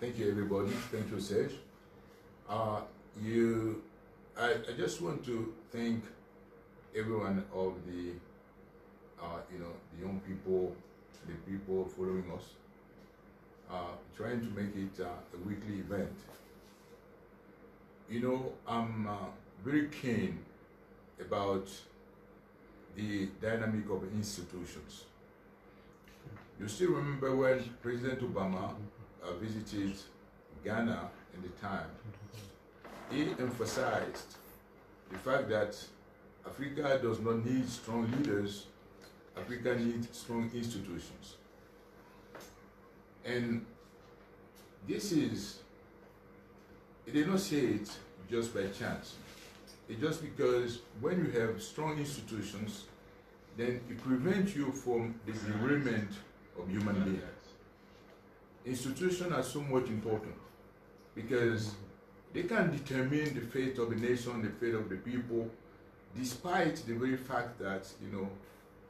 Thank you, everybody. Thank you, Serge. Uh, I just want to thank everyone of the young people, the people following us, trying to make it a weekly event. I'm very keen about the dynamic of institutions. You still remember when President Obama visited Ghana in the time, he emphasized the fact that Africa does not need strong leaders, Africa needs strong institutions. And he did not say it just by chance. It's just because when you have strong institutions, then it prevents you from the derailment of human beings. Institutions are so much important because they can determine the fate of a nation, the fate of the people, despite the very fact that,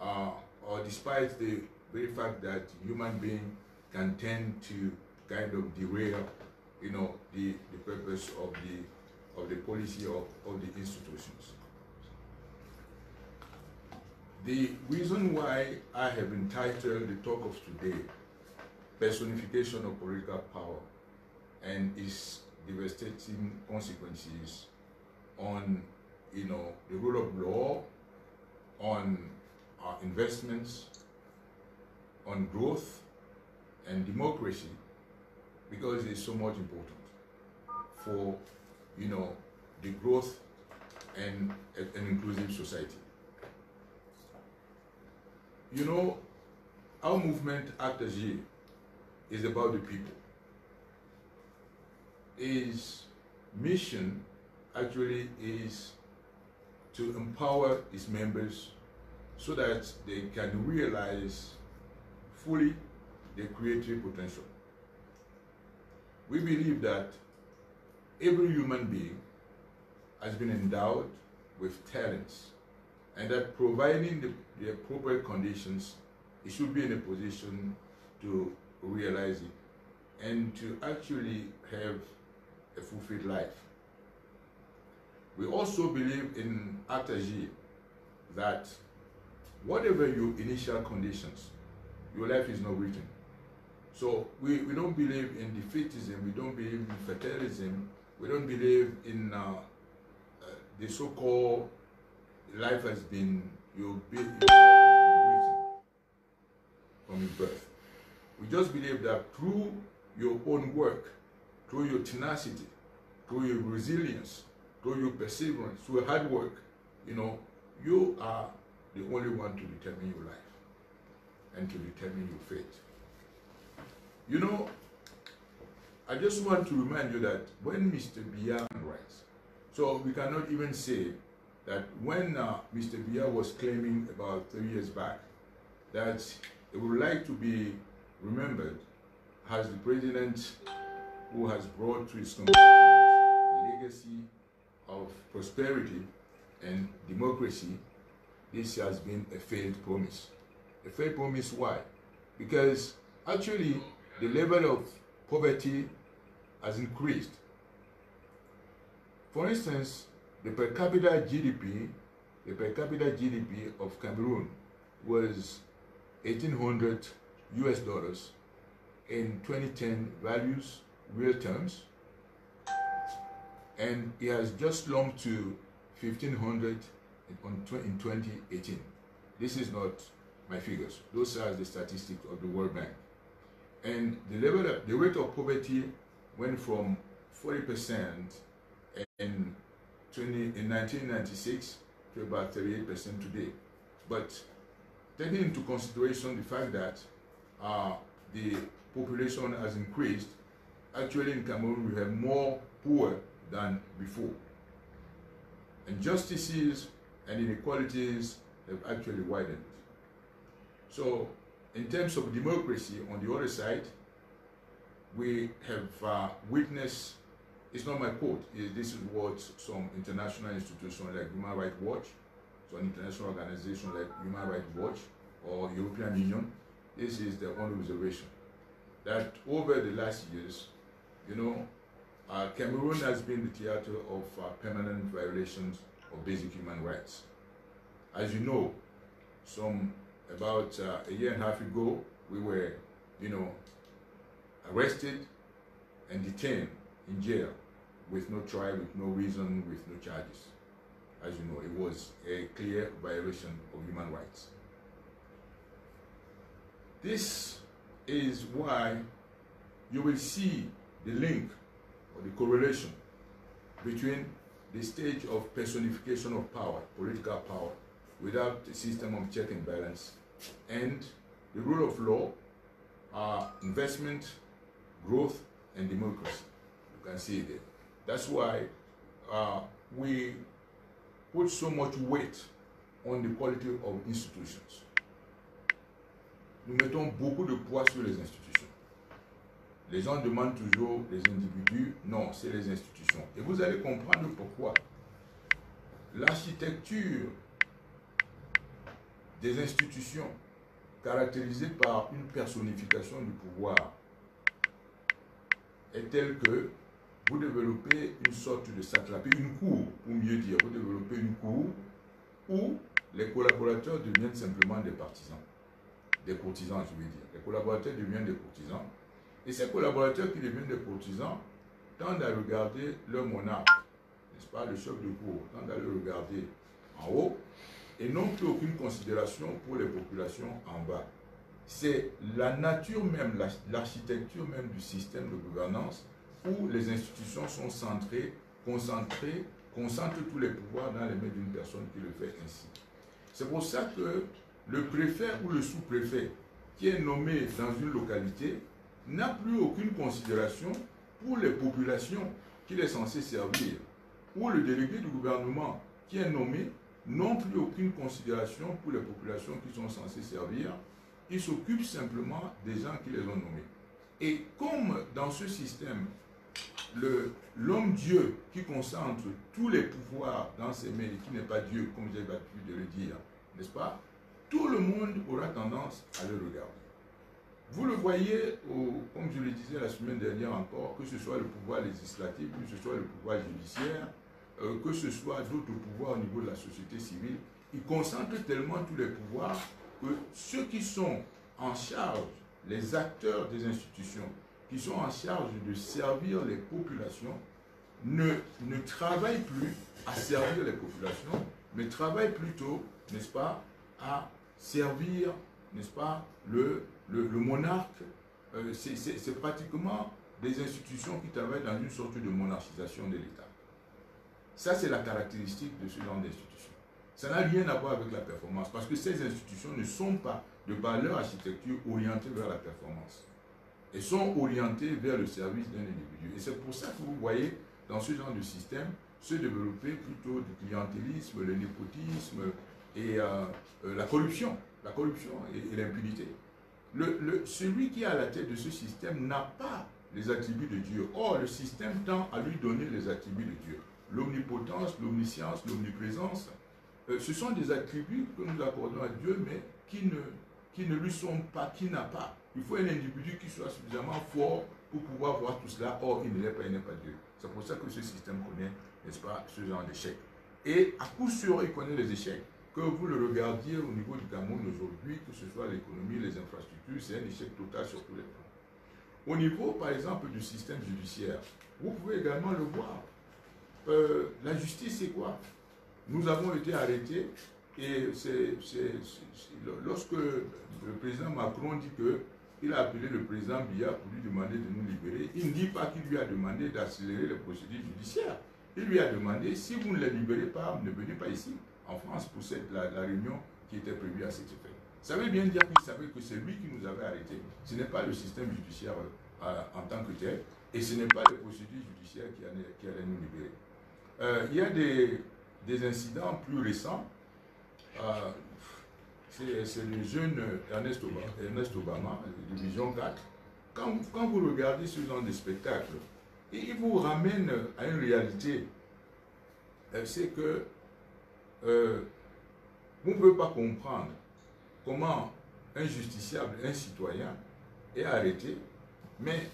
or despite the very fact that human beings can tend to kind of derail, the purpose of the policy of the institutions. The reason why I have entitled the talk of today, Personification of Political Power and its devastating consequences on, the rule of law, on our investments, on growth and democracy, because it's so much important for, the growth and an inclusive society. Our movement, ACT-AG, is about the people. Its mission actually is to empower its members so that they can realize fully their creative potential. We believe that every human being has been endowed with talents, and that providing the appropriate conditions, it should be in a position to realize it and to actually have a fulfilled life. We also believe in ACT-AG that whatever your initial conditions, your life is not written. So we don't believe in defeatism, we don't believe in fatalism, we don't believe in the so-called life has been written from your birth. We just believe that through your own work, through your tenacity, through your resilience, through your perseverance, through your hard work, you are the only one to determine your life and to determine your fate. I just want to remind you that when Mr. Biya writes, so we cannot even say that when Mr. Biya was claiming about 3 years back that he would like to be remembered as the president who has brought to his compatriots a legacy of prosperity and democracy, this has been a failed promise. A failed promise, why? Because actually the level of poverty has increased. For instance, the per capita GDP of Cameroon was $1,800 US in 2010 values, real terms, and it has just slumped to 1,500 in 2018. This is not my figures; those are the statistics of the World Bank. And the rate of poverty went from 40% in 1996 to about 38% today. But taking into consideration the fact that the population has increased, actually in Cameroon we have more poor than before. Injustices and inequalities have actually widened. So in terms of democracy, on the other side, we have witnessed, it's not my quote, this is what some international institutions like Human Rights Watch, some international organizations like Human Rights Watch or European Union, this is their own observation. that over the last years, you know, Cameroon has been the theater of permanent violations of basic human rights. As you know, about a year and a half ago, we were, you know, arrested and detained in jail with no trial, with no reason, with no charges. As you know, it was a clear violation of human rights. This is why you will see the link or the correlation between the stage of personification of power, political power, without a system of check and balance, and the rule of law, investment, growth, and democracy. You can see it there. That's why we put so much weight on the quality of institutions. Nous mettons beaucoup de poids sur les institutions. Les gens demandent toujours les individus. Non, c'est les institutions. Et vous allez comprendre pourquoi. L'architecture des institutions caractérisée par une personnification du pouvoir est telle que vous développez une sorte de satrapie, une cour, pour mieux dire. Vous développez une cour où les collaborateurs deviennent simplement des partisans. Des courtisans, je veux dire. Les collaborateurs deviennent des courtisans. Et ces collaborateurs qui deviennent des courtisans tendent à regarder leur monarque, n'est-ce pas, le chef de cour, tendent à le regarder en haut et n'ont plus aucune considération pour les populations en bas. C'est la nature même, l'architecture même du système de gouvernance où les institutions sont centrées, concentrées, concentrent tous les pouvoirs dans les mains d'une personne qui le fait ainsi. C'est pour ça que le préfet ou le sous-préfet qui est nommé dans une localité n'a plus aucune considération pour les populations qu'il est censé servir. Ou le délégué du gouvernement qui est nommé n'ont plus aucune considération pour les populations qui sont censées servir. Ils s'occupent simplement des gens qui les ont nommés. Et comme dans ce système, l'homme-dieu qui concentre tous les pouvoirs dans ses mains et qui n'est pas Dieu, comme j'ai l'habitude de le dire, n'est-ce pas? Tout le monde aura tendance à le regarder. Vous le voyez, comme je le disais la semaine dernière encore, que ce soit le pouvoir législatif, que ce soit le pouvoir judiciaire, que ce soit d'autres pouvoirs au niveau de la société civile, ils concentrent tellement tous les pouvoirs que ceux qui sont en charge, les acteurs des institutions, qui sont en charge de servir les populations, ne travaillent plus à servir les populations, mais travaillent plutôt, n'est-ce pas, à servir, n'est-ce pas, le monarque. C'est pratiquement des institutions qui travaillent dans une sorte de monarchisation de l'État. Ça, c'est la caractéristique de ce genre d'institutions. Ça n'a rien à voir avec la performance, parce que ces institutions ne sont pas, de par leur architecture, orientées vers la performance. Elles sont orientées vers le service d'un individu. Et c'est pour ça que vous voyez, dans ce genre de système, se développer plutôt du clientélisme, le népotisme et la corruption et l'impunité. Celui qui est à la tête de ce système n'a pas les attributs de Dieu. Or, le système tend à lui donner les attributs de Dieu. L'omnipotence, l'omniscience, l'omniprésence, ce sont des attributs que nous accordons à Dieu, mais qui ne lui sont pas, qui n'a pas. Il faut un individu qui soit suffisamment fort pour pouvoir voir tout cela. Or, il n'est pas Dieu. C'est pour ça que ce système connaît, n'est-ce pas, ce genre d'échec. Et à coup sûr, il connaît les échecs. Que vous le regardiez au niveau du Cameroun aujourd'hui, que ce soit l'économie, les infrastructures, c'est un échec total sur tous les plans. Au niveau, par exemple, du système judiciaire, vous pouvez également le voir. La justice, c'est quoi? Nous avons été arrêtés et lorsque le président Macron dit qu'il a appelé le président Biya pour lui demander de nous libérer, il ne dit pas qu'il lui a demandé d'accélérer les procédures judiciaires. Il lui a demandé, si vous ne les libérez pas, ne venez pas ici, en France, pour la réunion qui était prévue à cet effet. Ça veut bien dire qu'il savait que c'est lui qui nous avait arrêtés. Ce n'est pas le système judiciaire en tant que tel, et ce n'est pas les procédures judiciaires qui allaient nous libérer. Il y a des incidents plus récents. C'est le jeune Ernest Obama, Division 4. Quand vous regardez ce genre de spectacle, il vous ramène à une réalité. C'est que vous ne pouvez pas comprendre comment un justiciable, un citoyen, est arrêté Mais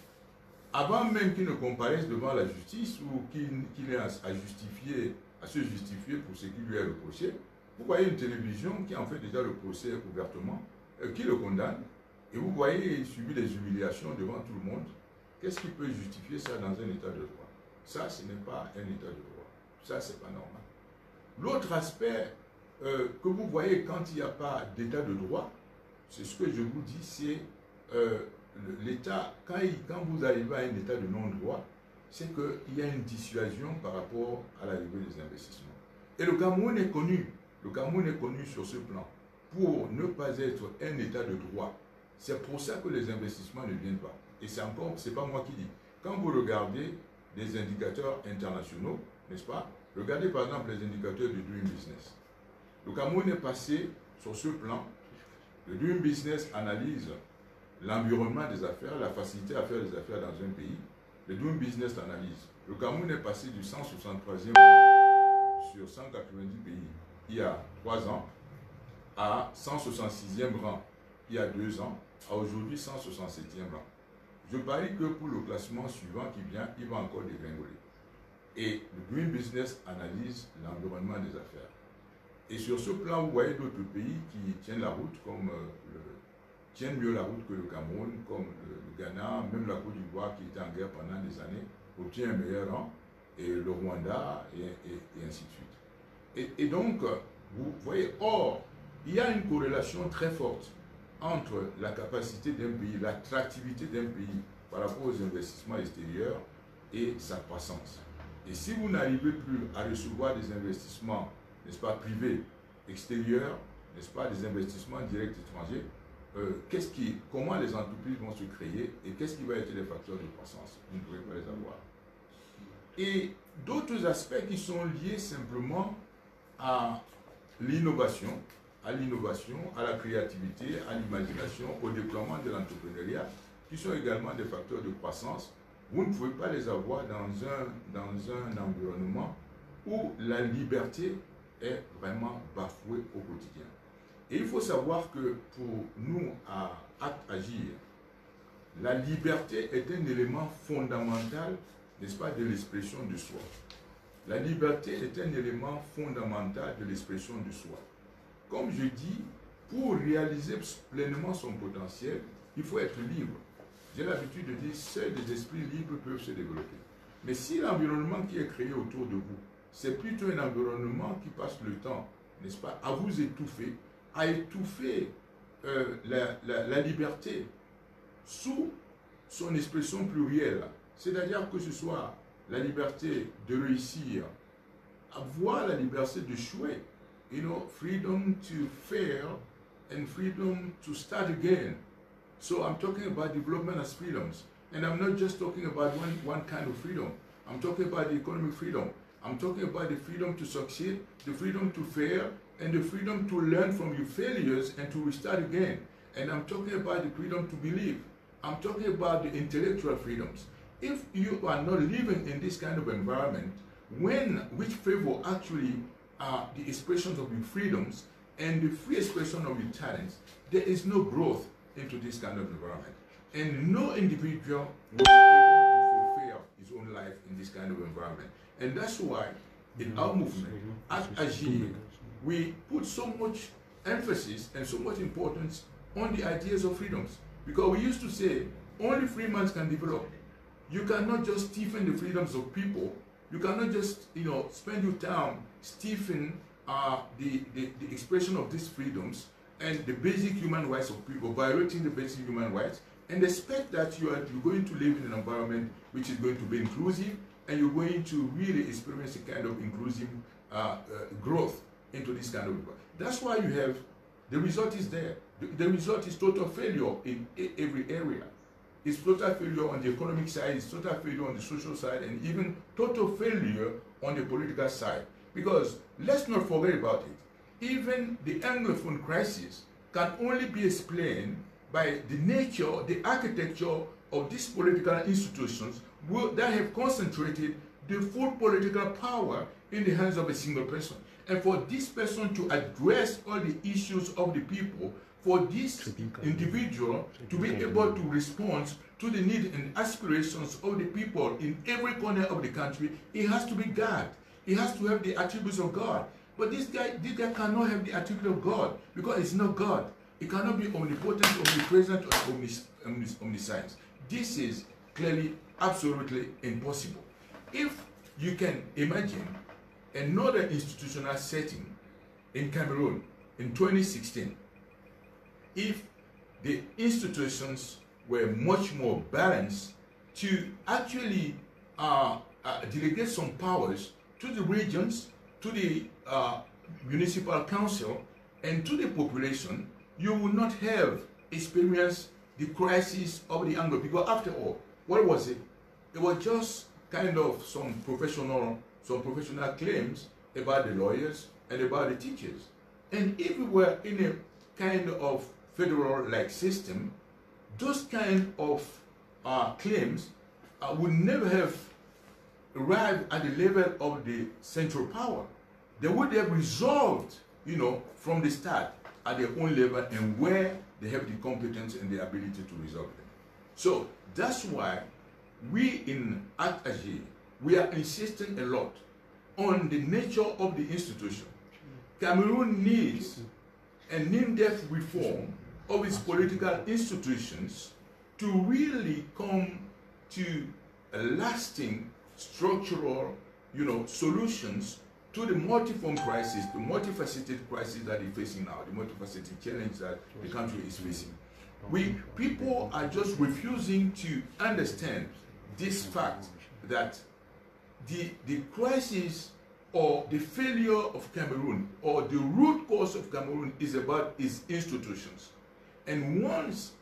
avant même qu'il ne comparaisse devant la justice ou qu'il ait à se justifier pour ce qui lui est reproché, vous voyez une télévision qui en fait déjà le procès ouvertement, qui le condamne, et vous voyez il subit des humiliations devant tout le monde. Qu'est-ce qui peut justifier ça dans un état de droit? Ça, ce n'est pas un état de droit. Ça, c'est pas normal. L'autre aspect que vous voyez quand il n'y a pas d'état de droit, c'est ce que je vous dis, c'est l'État, quand vous arrivez à un état de non-droit, c'est qu'il y a une dissuasion par rapport à l'arrivée des investissements. Et le Cameroun est connu. Le Cameroun est connu sur ce plan pour ne pas être un état de droit. C'est pour ça que les investissements ne viennent pas. Et c'est pas moi qui dis. Quand vous regardez des indicateurs internationaux, n'est-ce pas? Regardez par exemple les indicateurs du Doing Business. Le Cameroun est passé sur ce plan. Le Doing Business analyse l'environnement des affaires, la facilité à faire des affaires dans un pays. Le Doing Business analyse. Le Cameroun est passé du 163e rang sur 190 pays il y a 3 ans à 166e rang il y a 2 ans, à aujourd'hui 167e rang. Je parie que pour le classement suivant qui vient, il va encore dégringoler. Et le Doing Business analyse l'environnement des affaires. Et sur ce plan, vous voyez d'autres pays qui tiennent la route, tiennent mieux la route que le Cameroun, comme le Ghana, même la Côte d'Ivoire qui était en guerre pendant des années, obtient un meilleur rang, et le Rwanda, et ainsi de suite. Et donc, vous voyez, or, il y a une corrélation très forte entre la capacité d'un pays, l'attractivité d'un pays par rapport aux investissements extérieurs et sa croissance. Et si vous n'arrivez plus à recevoir des investissements, n'est-ce pas, privés, extérieurs, n'est-ce pas, des investissements directs étrangers, comment les entreprises vont se créer et qu'est-ce qui va être les facteurs de croissance? Vous ne pourrez pas les avoir. Et d'autres aspects qui sont liés simplement à l'innovation, à la créativité, à l'imagination, au déploiement de l'entrepreneuriat, qui sont également des facteurs de croissance. Vous ne pouvez pas les avoir dans un environnement où la liberté est vraiment bafouée au quotidien. Et il faut savoir que pour nous, à Acte Agir, la liberté est un élément fondamental, n'est-ce pas, de l'expression de soi. La liberté est un élément fondamental de l'expression de soi. Comme je dis, pour réaliser pleinement son potentiel, il faut être libre. J'ai l'habitude de dire, seuls des esprits libres peuvent se développer. Mais si l'environnement qui est créé autour de vous, c'est plutôt un environnement qui passe le temps, n'est-ce pas, à vous étouffer, à étouffer la liberté sous son expression plurielle, c'est-à-dire que ce soit la liberté de réussir, avoir la liberté de jouer, freedom to fail and freedom to start again. So I'm talking about development as freedoms, and I'm not just talking about one kind of freedom. I'm talking about the economic freedom. I'm talking about the freedom to succeed, the freedom to fail, and the freedom to learn from your failures and to restart again. And I'm talking about the freedom to believe. I'm talking about the intellectual freedoms. If you are not living in this kind of environment, which favor actually the expressions of your freedoms and the free expression of your talents, there is no growth into this kind of environment. And no individual will be able to fulfill his own life in this kind of environment. And that's why in our movement, at Agir, we put so much emphasis and so much importance on the ideas of freedoms. Because we used to say, only free men can develop. You cannot just stiffen the freedoms of people. You cannot just, spend your time stiffen the expression of these freedoms and the basic human rights of people, violating the basic human rights, and expect that you're going to live in an environment which is going to be inclusive, and you're going to really experience a kind of inclusive growth into this kind of environment. That's why you have, the result is there. The result is total failure in every area. It's total failure on the economic side, it's total failure on the social side, and even total failure on the political side. Because let's not forget about it. Even the Anglophone crisis can only be explained by the nature, the architecture of these political institutions that have concentrated the full political power in the hands of a single person. And for this person to address all the issues of the people, for this individual to be able to respond to the needs and aspirations of the people in every corner of the country, it has to be God. It has to have the attributes of God. But this guy cannot have the attribute of God because it's not God. It cannot be omnipotent, omnipresent, or omniscience. This is clearly absolutely impossible. If you can imagine another institutional setting in Cameroon in 2016, if the institutions were much more balanced to actually delegate some powers to the regions, to the municipal council, and to the population, you will not have experienced the crisis of the Anglo. Because after all, what was it? It was just kind of some professional claims about the lawyers and about the teachers. And if we were in a kind of federal-like system, those kind of claims would never have arrived at the level of the central power. They would have resolved, from the start at their own level and where they have the competence and the ability to resolve them. So that's why we in Acte Agir, we are insisting a lot on the nature of the institution. Cameroon needs an in-depth reform of its political institutions to really come to a lasting structural, solutions to the multiform crisis, the multifaceted crisis that is facing now, the multifaceted challenge that the country is facing. People are just refusing to understand this fact that the crisis or the failure of Cameroon or the root cause of Cameroon is about its institutions. And once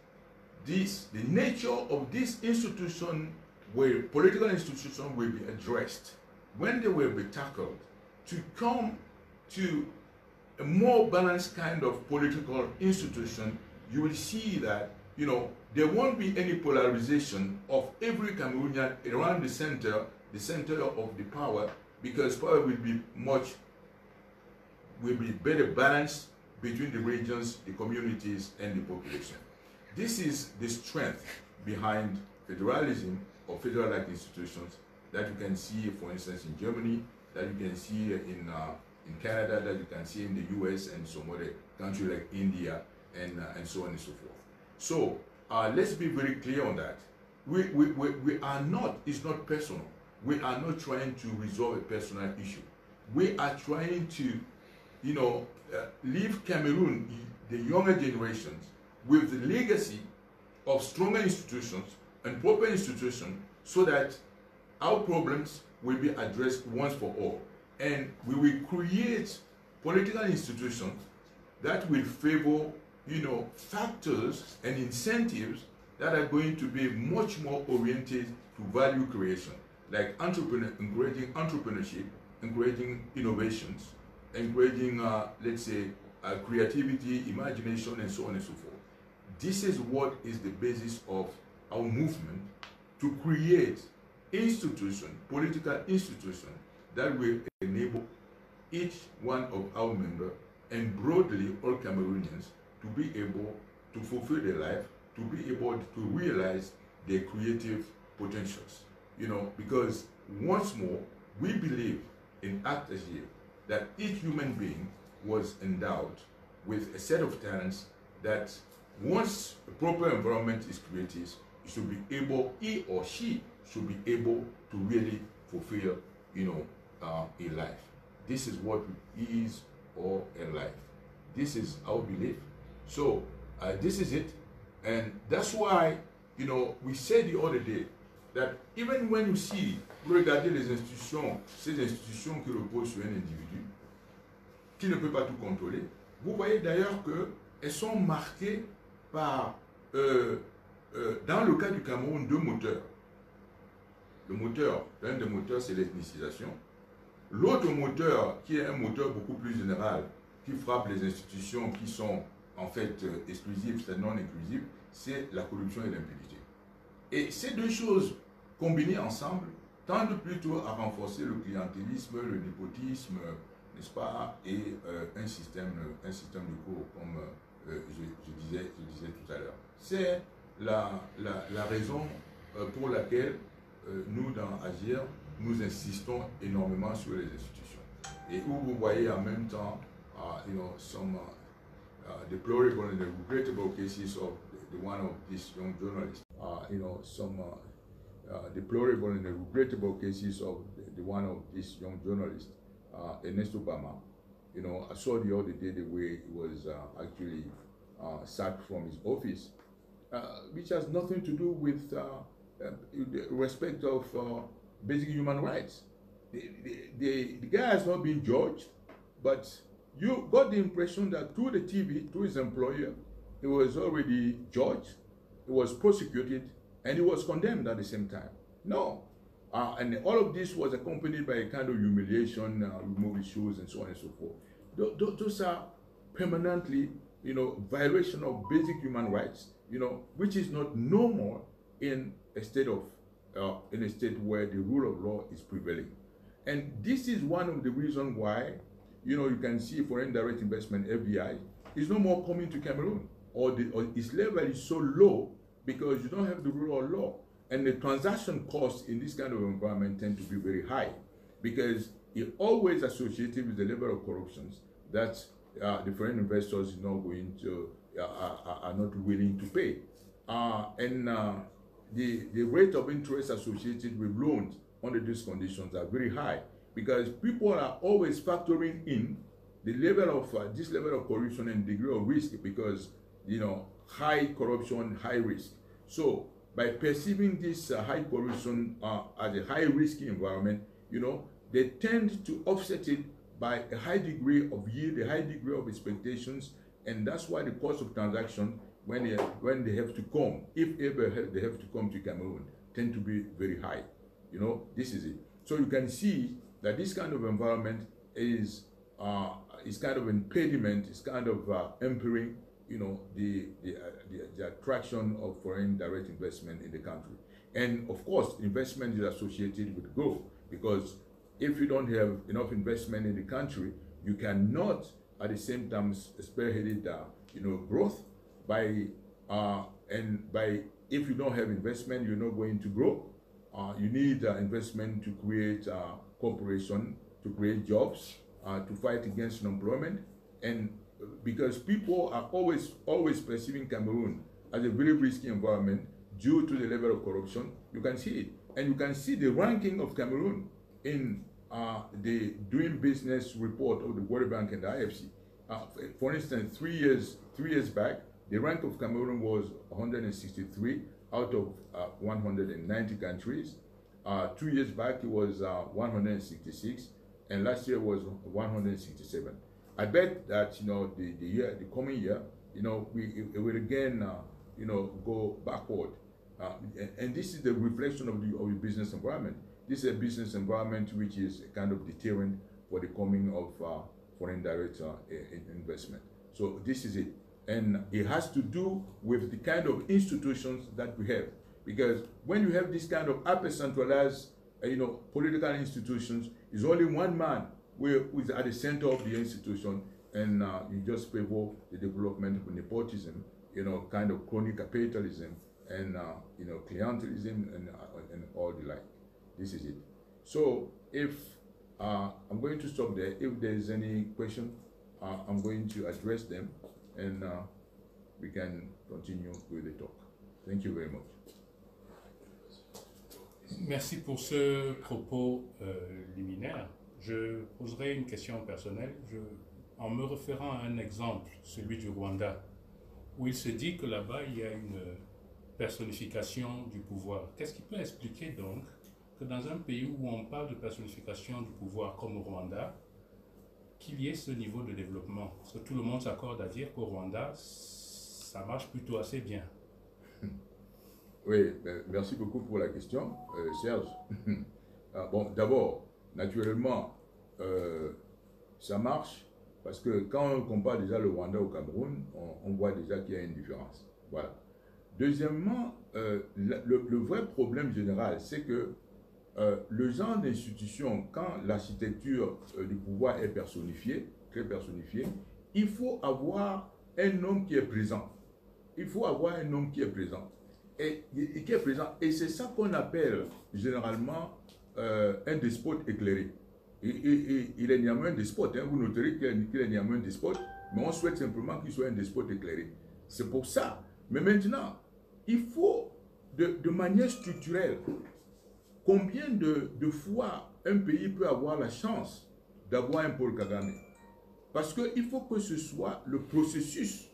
the nature of this institution, where political institution will be addressed, when they will be tackled, to come to a more balanced kind of political institution, you will see that, there won't be any polarization of every Cameroonian around the center of the power, because power will be better balanced between the regions, the communities, and the population. This is the strength behind federalism or federal-like institutions that you can see, for instance, in Germany, that you can see in Canada, that you can see in the US and some other countries like India, and so on and so forth. So let's be very clear on that. We are not, it's not personal. We are not trying to resolve a personal issue. We are trying to, leave Cameroon, the younger generations, with the legacy of stronger institutions and proper institutions, so that our problems will be addressed once for all. And we will create political institutions that will favor, factors and incentives that are going to be much more oriented to value creation, like encouraging entrepreneurship, encouraging innovations, encouraging, let's say, creativity, imagination, and so on and so forth. This is what is the basis of our movement to create institutions, political institutions, that will enable each one of our members and broadly all Cameroonians to be able to fulfill their life, to be able to realize their creative potentials. Because once more, we believe in Acte Agir that each human being was endowed with a set of talents that once a proper environment is created, should be able, he or she should be able to really fulfill, a life. This is what is or a life. This is our belief. So this is it, and that's why we said the other day that even when you see, vous regardez les institutions, ces institutions qui reposent sur un individu qui ne peut pas tout contrôler, vous voyez d'ailleurs qu'elles sont marquées par, dans le cas du Cameroun, deux moteurs. Le moteur, l'un des moteurs, c'est l'ethnicisation. L'autre moteur, qui est un moteur beaucoup plus général, qui frappe les institutions qui sont en fait exclusives, c'est non inclusives, c'est la corruption et l'impunité. Et ces deux choses combinées ensemble tendent plutôt à renforcer le clientélisme, le népotisme, n'est-ce pas, et un système de cours, comme je disais tout à l'heure. C'est la raison pour laquelle nous, dans Agir, nous insistons énormément sur les institutions. Et où vous voyez en même temps, some deplorable and regrettable cases of the one of this young journalist. Some deplorable and regrettable cases of the one of this young journalist, Ernesto Bama. I saw the other day the way he was actually sacked from his office, which has nothing to do with respect of basic human rights. The guy has not been judged, but you got the impression that through the TV, through his employer, he was already judged, he was prosecuted, and he was condemned at the same time. No. And all of this was accompanied by a kind of humiliation, remove his shoes, and so on and so forth. Those are permanently, violation of basic human rights, which is not normal in a state where the rule of law is prevailing. And this is one of the reasons why, you can see foreign direct investment, FDI, is no more coming to Cameroon, or its level is so low because you don't have the rule of law. And the transaction costs in this kind of environment tend to be very high because it always associated with the level of corruption that the foreign investors are not willing to pay. The rate of interest associated with loans under these conditions are very high because people are always factoring in the level of this level of corruption and degree of risk because high corruption, high risk. So by perceiving this high corruption as a high risk environment, they tend to offset it by a high degree of yield, a high degree of expectations, and that's why the cost of transaction when they have to come, if ever they have to come to Cameroon, tend to be very high. This is it. So you can see that this kind of environment is kind of impediment, is kind of impairing, the attraction of foreign direct investment in the country. And of course, investment is associated with growth because if you don't have enough investment in the country, you cannot at the same time spearhead growth if you don't have investment, you're not going to grow. You need investment to create cooperation, to create jobs, to fight against unemployment, and because people are always perceiving Cameroon as a very risky environment due to the level of corruption, you can see it, and you can see the ranking of Cameroon in the Doing Business report of the World Bank and the IFC. For instance, 3 years back, the rank of Cameroon was 163 out of 190 countries. 2 years back, it was 166, and last year was 167. I bet that the coming year, it will again go backward, and this is the reflection of the business environment. This is a business environment which is a kind of deterrent for the coming of foreign direct investment. So this is it. And it has to do with the kind of institutions that we have. Because when you have this kind of hyper-centralized, political institutions, it's only one man who is at the center of the institution, and you just favor the development of nepotism, kind of crony capitalism, and clientelism, and all the like. This is it. So if I'm going to stop there. If there is any question, I'm going to address them, and we can continue with the talk. Thank you very much. Merci pour ce propos liminaire. Je poserai une question personnelle en me référant à un exemple, celui du Rwanda, où il se dit que là-bas, il y a une personnification du pouvoir. Qu'est-ce qui peut expliquer donc que dans un pays où on parle de personnification du pouvoir comme au Rwanda, qu'il y ait ce niveau de développement? Parce que tout le monde s'accorde à dire qu'au Rwanda, ça marche plutôt assez bien. Oui, merci beaucoup pour la question, Serge. Bon, d'abord, naturellement, ça marche parce que quand on compare déjà le Rwanda au Cameroun, on voit déjà qu'il y a une différence. Voilà. Deuxièmement, le vrai problème général, c'est que le genre d'institution, quand l'architecture du pouvoir est personnifiée, très personnifiée, il faut avoir un homme qui est présent. Il faut avoir un homme qui est présent. et qui est présent. Et c'est ça qu'on appelle généralement un despote éclairé. Il est néanmoins un despote. Hein. Vous noterez qu'il est néanmoins un despote, mais on souhaite simplement qu'il soit un despote éclairé. C'est pour ça. Mais maintenant, il faut de manière structurelle, combien de fois un pays peut avoir la chance d'avoir un Paul Kagame? Parce qu'il faut que ce soit le processus,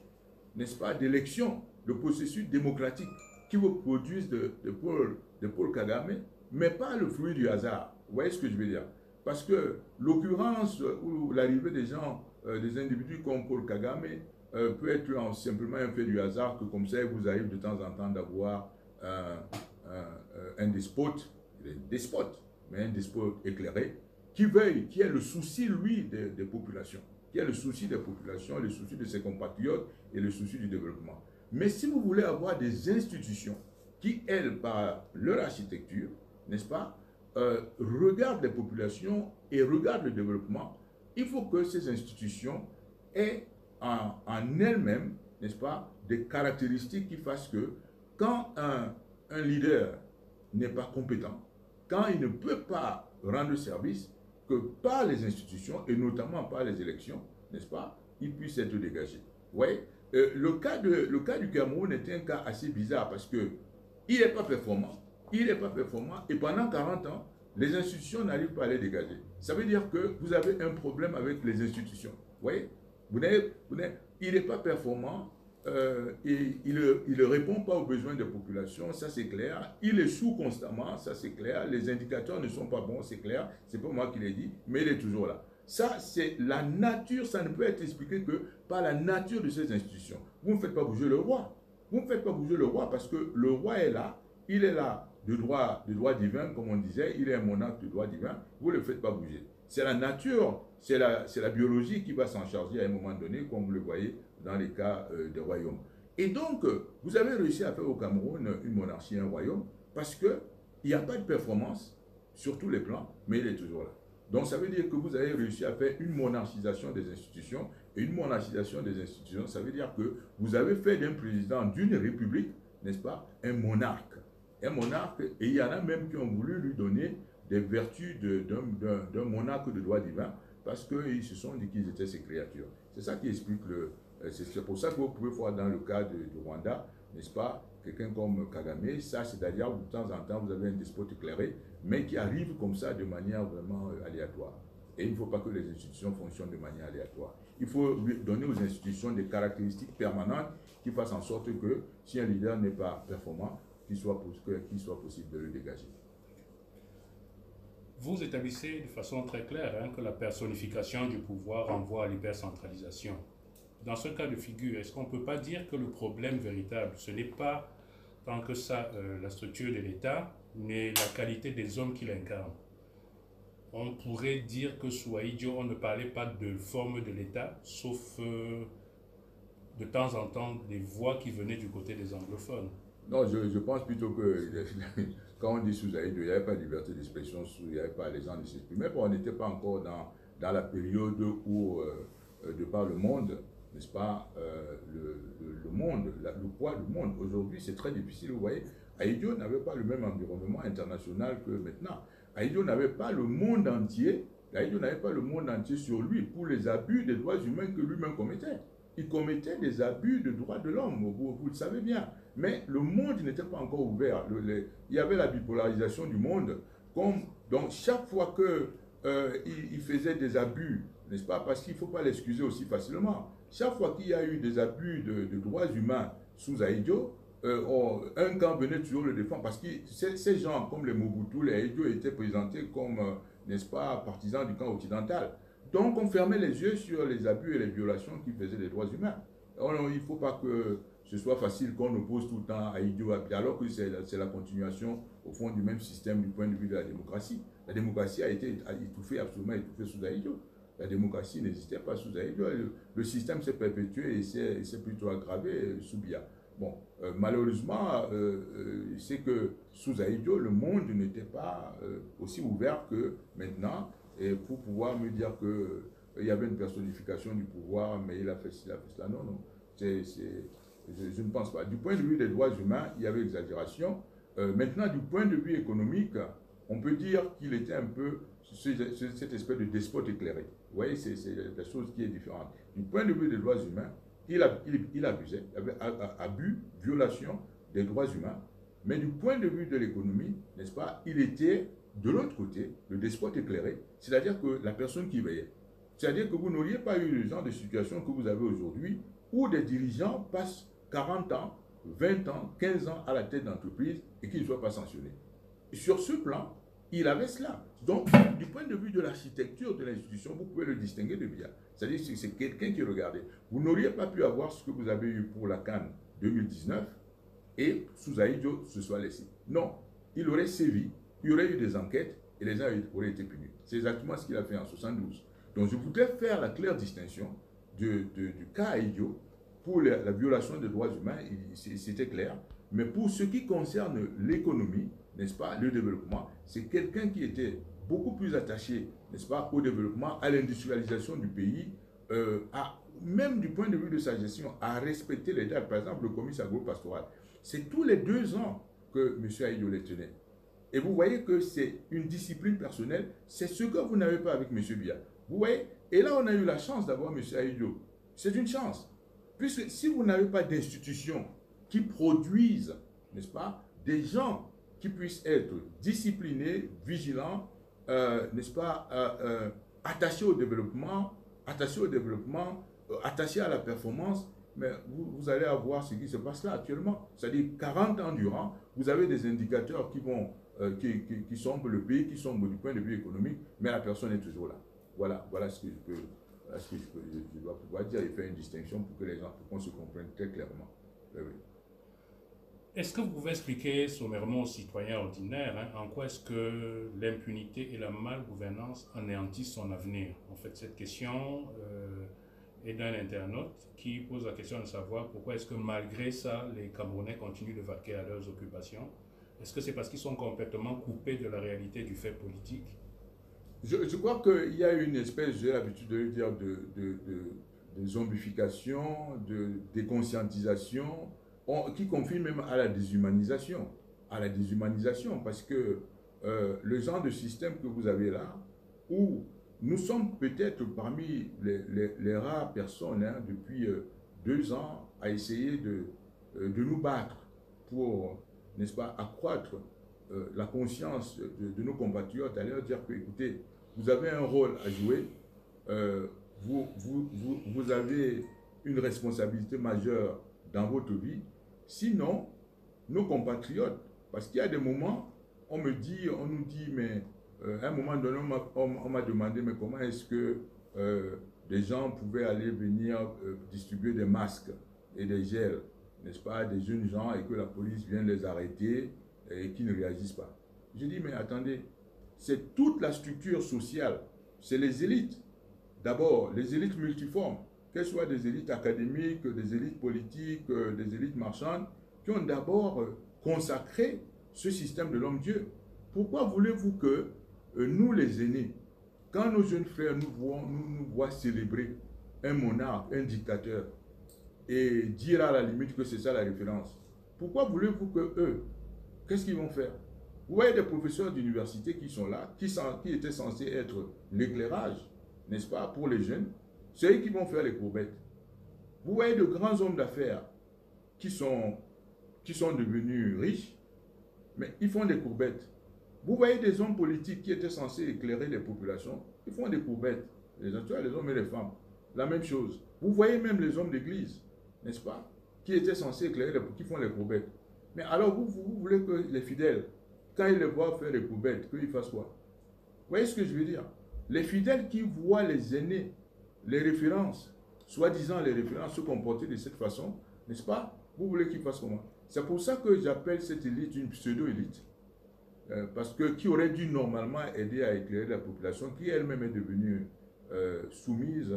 n'est-ce pas, d'élection, le processus démocratique qui vous produise de Paul Kagame, mais pas le fruit du hasard. Vous voyez ce que je veux dire? Parce que l'occurrence ou l'arrivée des gens, des individus comme Paul Kagame, peut être simplement un fait du hasard, que comme ça, il vous arrive de temps en temps d'avoir un despote, mais un despote éclairé, qui veuille, qui a le souci, lui, des populations, qui a le souci des populations, le souci de ses compatriotes et le souci du développement. Mais si vous voulez avoir des institutions qui, elles, par leur architecture, n'est-ce pas, regardent les populations et regardent le développement, il faut que ces institutions aient en elles-mêmes, n'est-ce pas, des caractéristiques qui fassent que quand un leader n'est pas compétent, quand il ne peut pas rendre service, que par les institutions et notamment par les élections, n'est-ce pas, il puisse être dégagé. Oui, le cas du Cameroun est un cas assez bizarre parce que il n'est pas performant. Il n'est pas performant et pendant 40 ans, les institutions n'arrivent pas à les dégager. Ça veut dire que vous avez un problème avec les institutions. Vous voyez, il n'est pas performant. Il ne répond pas aux besoins des populations, ça c'est clair. Il échoue constamment, ça c'est clair. Les indicateurs ne sont pas bons, c'est clair. C'est pas moi qui l'ai dit, mais il est toujours là. Ça, c'est la nature, ça ne peut être expliqué que par la nature de ces institutions. Vous ne faites pas bouger le roi. Vous ne faites pas bouger le roi parce que le roi est là, il est là de droit divin, comme on disait, il est un monarque de droit divin, vous ne le faites pas bouger. C'est la nature, c'est la biologie qui va s'en charger à un moment donné, comme vous le voyez dans les cas des royaumes. Et donc, vous avez réussi à faire au Cameroun une monarchie, un royaume, parce qu'il n'y a pas de performance sur tous les plans, mais il est toujours là. Donc, ça veut dire que vous avez réussi à faire une monarchisation des institutions, et une monarchisation des institutions, ça veut dire que vous avez fait d'un président d'une république, n'est-ce pas, un monarque. Un monarque, et il y en a même qui ont voulu lui donner des vertus d'un monarque de droit divin, parce qu'ils se sont dit qu'ils étaient ses créatures. C'est ça qui explique c'est pour ça que vous pouvez voir dans le cas du Rwanda, n'est-ce pas, quelqu'un comme Kagame, ça c'est-à-dire de temps en temps vous avez un despote éclairé, mais qui arrive comme ça de manière vraiment aléatoire. Et il ne faut pas que les institutions fonctionnent de manière aléatoire. Il faut donner aux institutions des caractéristiques permanentes qui fassent en sorte que si un leader n'est pas performant, qu'il soit possible de le dégager. Vous établissez de façon très claire que la personnification du pouvoir renvoie à l'hypercentralisation. Dans ce cas de figure, est-ce qu'on ne peut pas dire que le problème véritable, ce n'est pas tant que ça la structure de l'État, mais la qualité des hommes qui l'incarnent? On pourrait dire que sous Ahidjo, on ne parlait pas de forme de l'État, sauf de temps en temps des voix qui venaient du côté des anglophones. Non, je pense plutôt que quand on dit sous Ahidjo, il n'y avait pas de liberté d'expression, il n'y avait pas les gens de s'exprimer, on n'était pas encore dans la période où, de par le monde, n'est-ce pas, le monde, le poids du monde. Aujourd'hui, c'est très difficile. Vous voyez, Ahidjo n'avait pas le même environnement international que maintenant. Ahidjo n'avait pas le monde entier. Ahidjo n'avait pas le monde entier sur lui pour les abus des droits humains que lui-même commettait. Il commettait des abus de droits de l'homme, vous le savez bien. Mais le monde n'était pas encore ouvert. Il y avait la bipolarisation du monde. Donc, chaque fois qu'il faisait des abus, n'est-ce pas, parce qu'il ne faut pas l'excuser aussi facilement. Chaque fois qu'il y a eu des abus de droits humains sous Ahidjo, un camp venait toujours le défendre parce que ces gens, comme les Mobutu, les Ahidjo, étaient présentés comme, n'est-ce pas, partisans du camp occidental. Donc, on fermait les yeux sur les abus et les violations qui faisaient des droits humains. Alors, il ne faut pas que ce soit facile qu'on oppose tout le temps Ahidjo, alors que c'est la continuation, au fond, du même système du point de vue de la démocratie. La démocratie a été absolument étouffée sous Ahidjo. La démocratie n'existait pas sous Ahidjo. Le système s'est perpétué et s'est plutôt aggravé sous Biya. Bon, malheureusement, c'est que sous Ahidjo, le monde n'était pas aussi ouvert que maintenant. Et pour pouvoir me dire qu'il y avait une personnification du pouvoir, mais il a fait ci, il a fait cela. Non, non. je ne pense pas. Du point de vue des droits humains, il y avait exagération. Maintenant, du point de vue économique, on peut dire qu'il était un peu cette espèce de despote éclairé. Vous voyez, c'est la chose qui est différente. Du point de vue des droits humains, il abusait, il avait abus, violation des droits humains. Mais du point de vue de l'économie, n'est-ce pas, il était de l'autre côté, le despote éclairé, c'est-à-dire que la personne qui veillait. C'est-à-dire que vous n'auriez pas eu le genre de situation que vous avez aujourd'hui où des dirigeants passent 40 ans, 20 ans, 15 ans à la tête d'entreprise et qu'ils ne soient pas sanctionnés. Et sur ce plan, il avait cela. Donc, du point de vue de l'architecture de l'institution, vous pouvez le distinguer de Biya. C'est-à-dire que c'est quelqu'un qui regardait. Vous n'auriez pas pu avoir ce que vous avez eu pour la CAN 2019 et sous Ahidjo se soit laissé. Non, il aurait sévi, il y aurait eu des enquêtes et les gens auraient été punis. C'est exactement ce qu'il a fait en 72. Donc, je voudrais faire la claire distinction du cas Ahidjo. Pour la violation des droits humains, c'était clair. Mais pour ce qui concerne l'économie, n'est-ce pas, le développement, c'est quelqu'un qui était beaucoup plus attaché, n'est-ce pas, au développement, à l'industrialisation du pays, même du point de vue de sa gestion, à respecter les dates. Par exemple, le comice agro-pastoral, c'est tous les 2 ans que M. Ahidjo les tenait. Et vous voyez que c'est une discipline personnelle, c'est ce que vous n'avez pas avec M. Biya. Vous voyez, et là on a eu la chance d'avoir M. Ahidjo. C'est une chance. Puisque si vous n'avez pas d'institutions qui produisent, n'est-ce pas, des gens qui puissent être disciplinés, vigilants, n'est-ce pas, attachés au développement, attachés à la performance, mais vous allez avoir ce qui se passe là actuellement. C'est-à-dire 40 ans durant, vous avez des indicateurs qui sombrent le pays, qui sombrent du point de vue économique, mais la personne est toujours là. Voilà ce que je dois pouvoir dire et faire une distinction pour que les gens, pour qu'on se comprenne très clairement. Oui. Est-ce que vous pouvez expliquer sommairement aux citoyens ordinaires en quoi est-ce que l'impunité et la malgouvernance anéantissent son avenir? En fait, cette question est d'un internaute qui pose la question de savoir pourquoi est-ce que malgré ça, les Camerounais continuent de vaquer à leurs occupations. Est-ce que c'est parce qu'ils sont complètement coupés de la réalité du fait politique? Je crois qu'il y a une espèce, j'ai l'habitude de le dire, de zombification, de déconscientisation, qui confine même à la déshumanisation. Parce que le genre de système que vous avez là, où nous sommes peut-être parmi les rares personnes depuis 2 ans à essayer de nous battre pour, n'est-ce pas, accroître la conscience de nos compatriotes, à leur dire que, écoutez, vous avez un rôle à jouer, vous avez une responsabilité majeure dans votre vie. Sinon, nos compatriotes, parce qu'il y a des moments, on nous dit, mais à un moment donné, on m'a demandé, mais comment est-ce que des gens pouvaient aller venir distribuer des masques et des gels, n'est-ce pas, des jeunes gens, et que la police vient les arrêter et qu'ils ne réagissent pas. Je dis, mais attendez, c'est toute la structure sociale, c'est les élites. D'abord, les élites multiformes, qu'elles soient des élites académiques, des élites politiques, des élites marchandes, qui ont d'abord consacré ce système de l'homme-dieu. Pourquoi voulez-vous que nous, les aînés, quand nos jeunes frères nous voient célébrer un monarque, un dictateur, et dire à la limite que c'est ça la référence, pourquoi voulez-vous que eux, qu'est-ce qu'ils vont faire? Vous voyez des professeurs d'université qui sont là, qui étaient censés être l'éclairage, n'est-ce pas, pour les jeunes, c'est eux qui vont faire les courbettes. Vous voyez de grands hommes d'affaires qui sont devenus riches, mais ils font des courbettes. Vous voyez des hommes politiques qui étaient censés éclairer les populations, ils font des courbettes. Les hommes et les femmes, la même chose. Vous voyez même les hommes d'église, n'est-ce pas, qui étaient censés éclairer, qui font les courbettes. Mais alors vous voulez que les fidèles, quand ils les voient faire les courbettes, qu'ils fassent quoi? Vous voyez ce que je veux dire? Les fidèles qui voient les aînés, les références, soi-disant les références se comporter de cette façon, n'est-ce pas? Vous voulez qu'ils fassent comment? C'est pour ça que j'appelle cette élite une pseudo-élite. Parce que qui aurait dû normalement aider à éclairer la population, qui elle-même est devenue soumise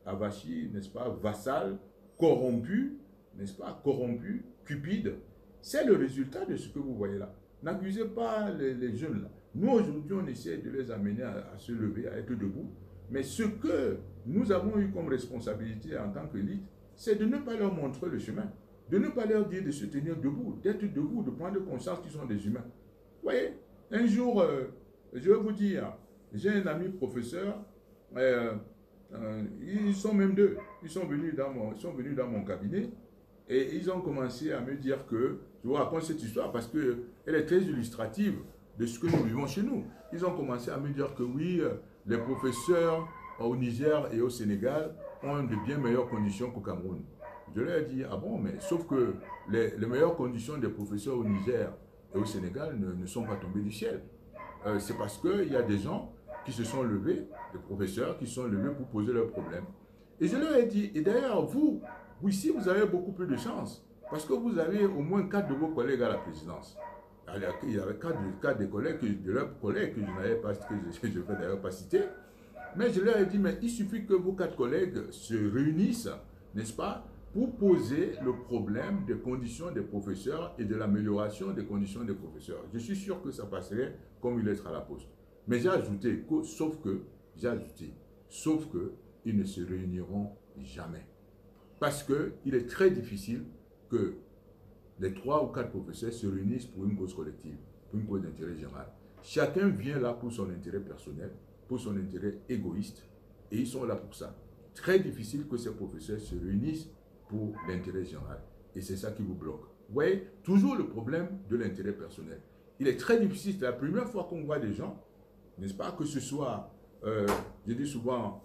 à Vachi, n'est-ce pas, vassale, corrompue, n'est-ce pas, corrompue, cupide. C'est le résultat de ce que vous voyez là. N'accusez pas les jeunes là. Nous aujourd'hui on essaie de les amener à se lever, à être debout. Mais ce que nous avons eu comme responsabilité en tant qu'élite, c'est de ne pas leur montrer le chemin. de ne pas leur dire de se tenir debout, d'être debout, de prendre conscience qu'ils sont des humains. Vous voyez, un jour, je vais vous dire, j'ai un ami professeur, ils sont même deux, ils sont venus dans mon cabinet et ils ont commencé à me dire que, je vous raconte cette histoire parce qu'elle est très illustrative de ce que nous vivons chez nous. Ils ont commencé à me dire que oui, les professeurs au Niger et au Sénégal ont de bien meilleures conditions qu'au Cameroun. Je leur ai dit, ah bon, mais sauf que les meilleures conditions des professeurs au Niger et au Sénégal ne sont pas tombées du ciel. C'est parce qu'il y a des gens qui se sont levés, des professeurs qui se sont levés pour poser leurs problèmes. Et je leur ai dit, et d'ailleurs, vous ici, vous avez beaucoup plus de chance, parce que vous avez au moins 4 de vos collègues à la présidence. Il y avait 4 des collègues, de leurs collègues que je n'avais pas, que je ne vais d'ailleurs pas citer. Mais je leur ai dit, mais il suffit que vos 4 collègues se réunissent, n'est-ce pas, pour poser le problème des conditions des professeurs et de l'amélioration des conditions des professeurs. Je suis sûr que ça passerait comme une lettre à la poste. Mais j'ai ajouté, sauf que, ils ne se réuniront jamais. Parce qu'il est très difficile que les 3 ou 4 professeurs se réunissent pour une cause collective, pour une cause d'intérêt général. Chacun vient là pour son intérêt personnel, pour son intérêt égoïste, et ils sont là pour ça. Très difficile que ces professeurs se réunissent pour l'intérêt général. Et c'est ça qui vous bloque. Vous voyez, toujours le problème de l'intérêt personnel. Il est très difficile, c'est la première fois qu'on voit des gens, n'est-ce pas, que ce soit, je dis souvent,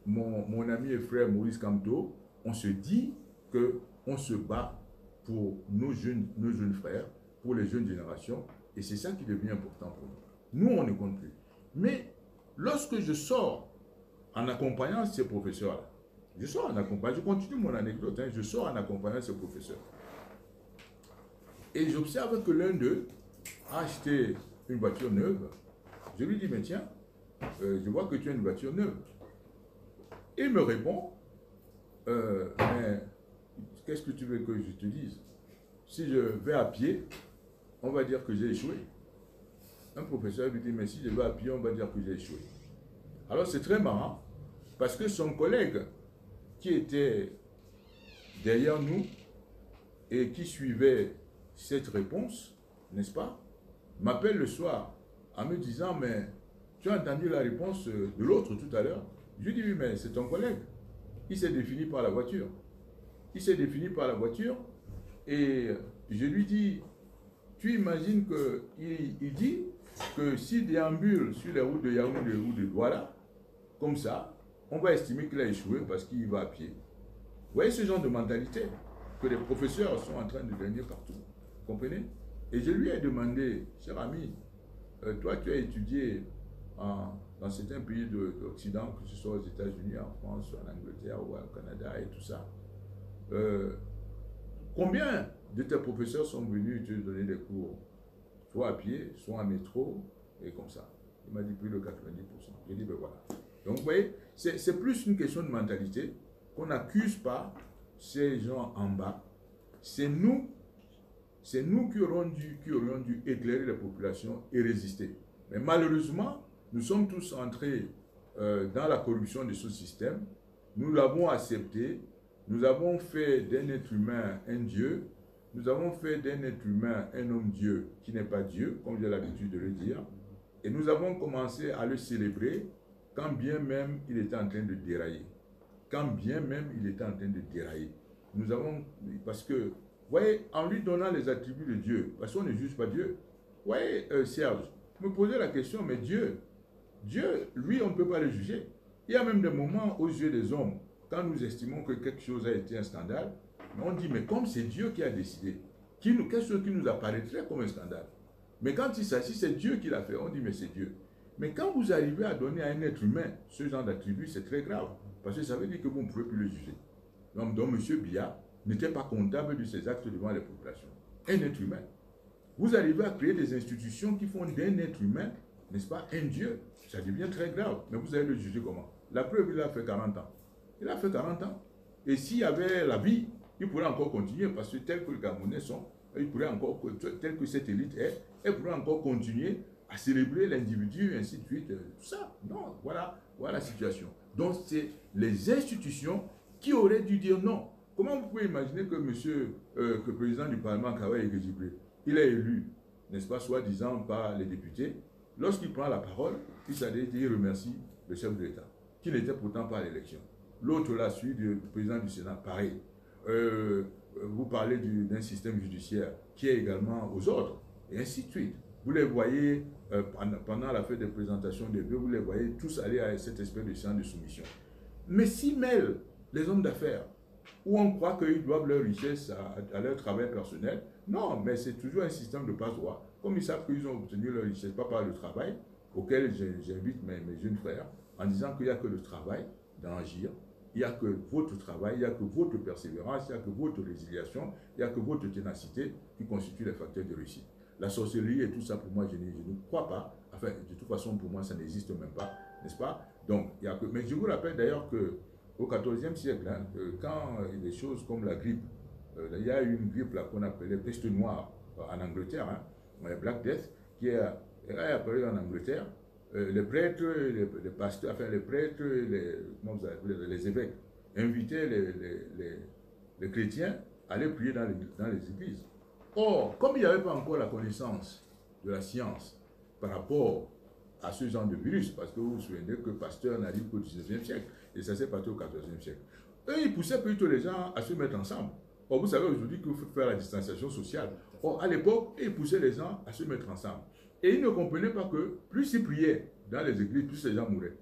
mon ami et frère Maurice Kamto, on se dit qu'on se bat pour nos jeunes frères, pour les jeunes générations, et c'est ça qui devient important pour nous. Nous, on ne compte plus. Mais lorsque je sors en accompagnant ces professeurs-là, je continue mon anecdote, je sors en accompagnant ces professeurs. Et j'observe que l'un d'eux a acheté une voiture neuve. Je lui dis, mais tiens, je vois que tu as une voiture neuve. Il me répond, mais qu'est-ce que tu veux que je te dise? Si je vais à pied, on va dire que j'ai échoué. Un professeur lui dit, mais si je vais à pied, on va dire que j'ai échoué. Alors c'est très marrant, parce que son collègue qui était derrière nous et qui suivait cette réponse, n'est-ce pas, m'appelle le soir en me disant, mais tu as entendu la réponse de l'autre tout à l'heure? Je lui dis, oui, mais c'est ton collègue. Il s'est défini par la voiture. Il s'est défini par la voiture et je lui dis, tu imagines qu'il dit que s'il déambule sur les routes de Yaoundé ou de Douala, comme ça, on va estimer qu'il a échoué parce qu'il va à pied. Vous voyez ce genre de mentalité que les professeurs sont en train de gagner partout. Vous comprenez? Et je lui ai demandé, cher ami, toi tu as étudié dans certains pays d'Occident, que ce soit aux États-Unis, en France, en Angleterre ou au Canada et tout ça. Combien de tes professeurs sont venus te donner des cours, soit à pied, soit en métro, et comme ça? Il m'a dit plus de 90%. J'ai dit, ben voilà. Donc, vous voyez, c'est plus une question de mentalité qu'on n'accuse pas ces gens en bas. C'est nous qui aurions dû éclairer la population et résister. Mais malheureusement, nous sommes tous entrés dans la corruption de ce système. Nous l'avons accepté. Nous avons fait d'un être humain un Dieu. Nous avons fait d'un être humain un homme-dieu qui n'est pas Dieu, comme j'ai l'habitude de le dire. Et nous avons commencé à le célébrer quand bien même il était en train de dérailler. Quand bien même il était en train de dérailler. Nous avons, parce que, vous voyez, en lui donnant les attributs de Dieu, parce qu'on ne juge pas Dieu. Vous voyez, Serge, me posez la question, mais Dieu, lui, on ne peut pas le juger. Il y a même des moments aux yeux des hommes, quand nous estimons que quelque chose a été un scandale, on dit, mais comme c'est Dieu qui a décidé, quelque chose qui nous apparaîtrait comme un scandale. Mais quand il s'agit, c'est Dieu qui l'a fait, on dit, mais c'est Dieu. Mais quand vous arrivez à donner à un être humain ce genre d'attribut, c'est très grave. Parce que ça veut dire que vous ne pouvez plus le juger. Donc M. Biya n'était pas comptable de ses actes devant les populations. Un être humain. Vous arrivez à créer des institutions qui font d'un être humain, n'est-ce pas, un Dieu. Ça devient très grave. Mais vous allez le juger comment? La preuve, il a fait 40 ans. Il a fait 40 ans. Et s'il y avait la vie, il pourrait encore continuer. Parce que tel que les Camerounais sont, il pourrait encore, tel que cette élite est, elle pourrait encore continuer à célébrer l'individu, ainsi de suite. Tout ça. Non, voilà la situation. Donc, c'est les institutions qui auraient dû dire non. Comment vous pouvez imaginer que que le président du Parlement, Kawai Egejibre, il est élu, n'est-ce pas, soi-disant par les députés, lorsqu'il prend la parole, il remercie le chef de l'État, qui n'était pourtant pas à l'élection. L'autre, là, celui du président du Sénat, pareil. Vous parlez d'un système judiciaire qui est également aux ordres, et ainsi de suite. Vous les voyez, pendant la fête de présentation des vœux, vous les voyez tous aller à cette espèce de séance de soumission. Mais s'y mêlent les hommes d'affaires, où on croit qu'ils doivent leur richesse à leur travail personnel, non, mais c'est toujours un système de passe-droit. Comme ils savent qu'ils ont obtenu leur richesse, pas par le travail, auquel j'invite mes jeunes frères, en disant qu'il n'y a que le travail d'agir, il n'y a que votre travail, il n'y a que votre persévérance, il n'y a que votre résiliation, il n'y a que votre ténacité qui constituent les facteurs de réussite. La sorcellerie et tout ça, pour moi, je ne crois pas. Enfin, de toute façon, pour moi, ça n'existe même pas, n'est-ce pas? Donc, il y a que... Mais je vous rappelle d'ailleurs qu'au XIVe siècle, hein, quand des choses comme la grippe, il y a eu une grippe qu'on appelait peste noire en Angleterre, hein, Black Death, qui est apparue en Angleterre. Les prêtres, les pasteurs, enfin les prêtres, les évêques invitaient les chrétiens à aller prier dans les églises. Or, comme il n'y avait pas encore la connaissance de la science par rapport à ce genre de virus, parce que vous vous souvenez que Pasteur n'arrive qu'au 19e siècle, et ça s'est passé au 14e siècle, eux, ils poussaient plutôt les gens à se mettre ensemble. Or, vous savez aujourd'hui qu'il faut faire la distanciation sociale. Or, à l'époque, ils poussaient les gens à se mettre ensemble. Et ils ne comprenaient pas que plus ils priaient dans les églises, plus les gens mouraient.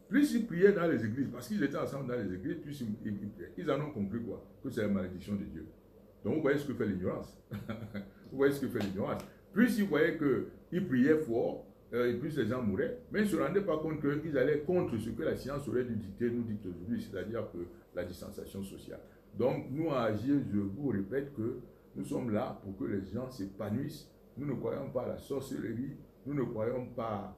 Plus ils priaient dans les églises, parce qu'ils étaient ensemble dans les églises, plus ils priaient. Ils en ont compris quoi? Que c'est la malédiction de Dieu. Donc vous voyez ce que fait l'ignorance. Vous voyez ce que fait l'ignorance. Plus ils voyaient qu'ils priaient fort, et plus les gens mouraient, mais ils ne se rendaient pas compte qu'ils allaient contre ce que la science aurait dû dicter, nous dicte aujourd'hui, c'est-à-dire que la distanciation sociale. Donc nous, à Agir, je vous répète que nous sommes là pour que les gens s'épanouissent. Nous ne croyons pas à la sorcellerie, nous ne croyons pas,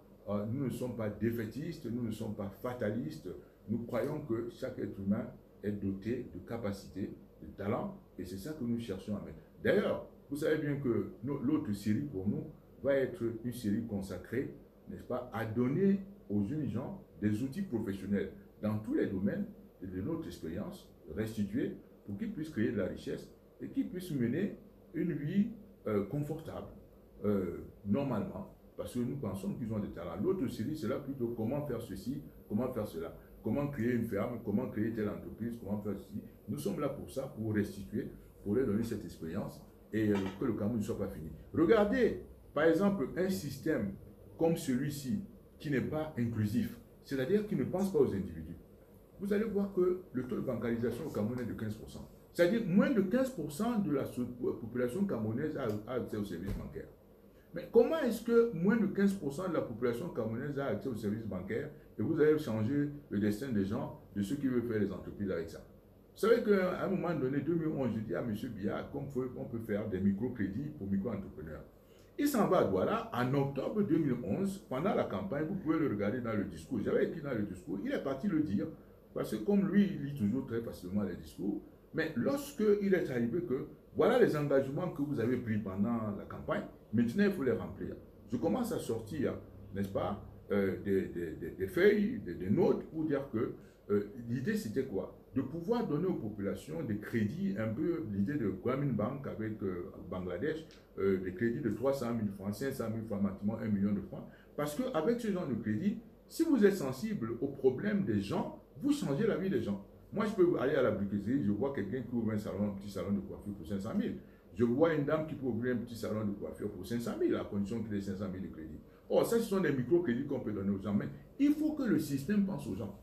nous ne sommes pas défaitistes, nous ne sommes pas fatalistes. Nous croyons que chaque être humain est doté de capacités, de talents, et c'est ça que nous cherchons à mettre. D'ailleurs, vous savez bien que l'autre série pour nous va être une série consacrée, n'est-ce pas, à donner aux jeunes gens des outils professionnels dans tous les domaines de notre expérience, restitués, pour qu'ils puissent créer de la richesse et qu'ils puissent mener une vie confortable, normalement, parce que nous pensons qu'ils ont des talents. L'autre série, c'est là plutôt comment faire ceci, comment faire cela, comment créer une ferme, comment créer telle entreprise, comment faire ceci. Nous sommes là pour ça, pour restituer, pour leur donner cette expérience et que le Cameroun ne soit pas fini. Regardez, par exemple, un système comme celui-ci, qui n'est pas inclusif, c'est-à-dire qui ne pense pas aux individus. Vous allez voir que le taux de bancarisation au Cameroun est de 15%. C'est-à-dire moins de 15% de la population camerounaise a accès aux services bancaires. Mais comment est-ce que moins de 15% de la population camerounaise a accès aux services bancaires et vous allez changer le destin des gens, de ceux qui veulent faire les entreprises avec ça? Vous savez qu'à un moment donné, 2011, je dis à M. Biya qu'on peut faire des microcrédits pour micro-entrepreneurs. Il s'en va à Douala en octobre 2011, pendant la campagne, vous pouvez le regarder dans le discours. J'avais écrit dans le discours, il est parti le dire, parce que comme lui, il lit toujours très facilement les discours, mais lorsqu'il est arrivé que, voilà les engagements que vous avez pris pendant la campagne, maintenant il faut les remplir. Je commence à sortir, n'est-ce pas, des feuilles, des notes pour dire que l'idée c'était quoi? De pouvoir donner aux populations des crédits, un peu l'idée de Grameen Bank avec Bangladesh, des crédits de 300 000 francs, 500 000 francs, maximum 1 million de francs. Parce qu'avec ce genre de crédit, si vous êtes sensible aux problèmes des gens, vous changez la vie des gens. Moi, je peux aller à la briqueterie, je vois quelqu'un qui ouvre un petit salon de coiffure pour 500 000. Je vois une dame qui peut ouvrir un petit salon de coiffure pour 500 000, à condition qu'il ait 500 000 de crédit. Or, ça, ce sont des micro-crédits qu'on peut donner aux gens. Mais il faut que le système pense aux gens.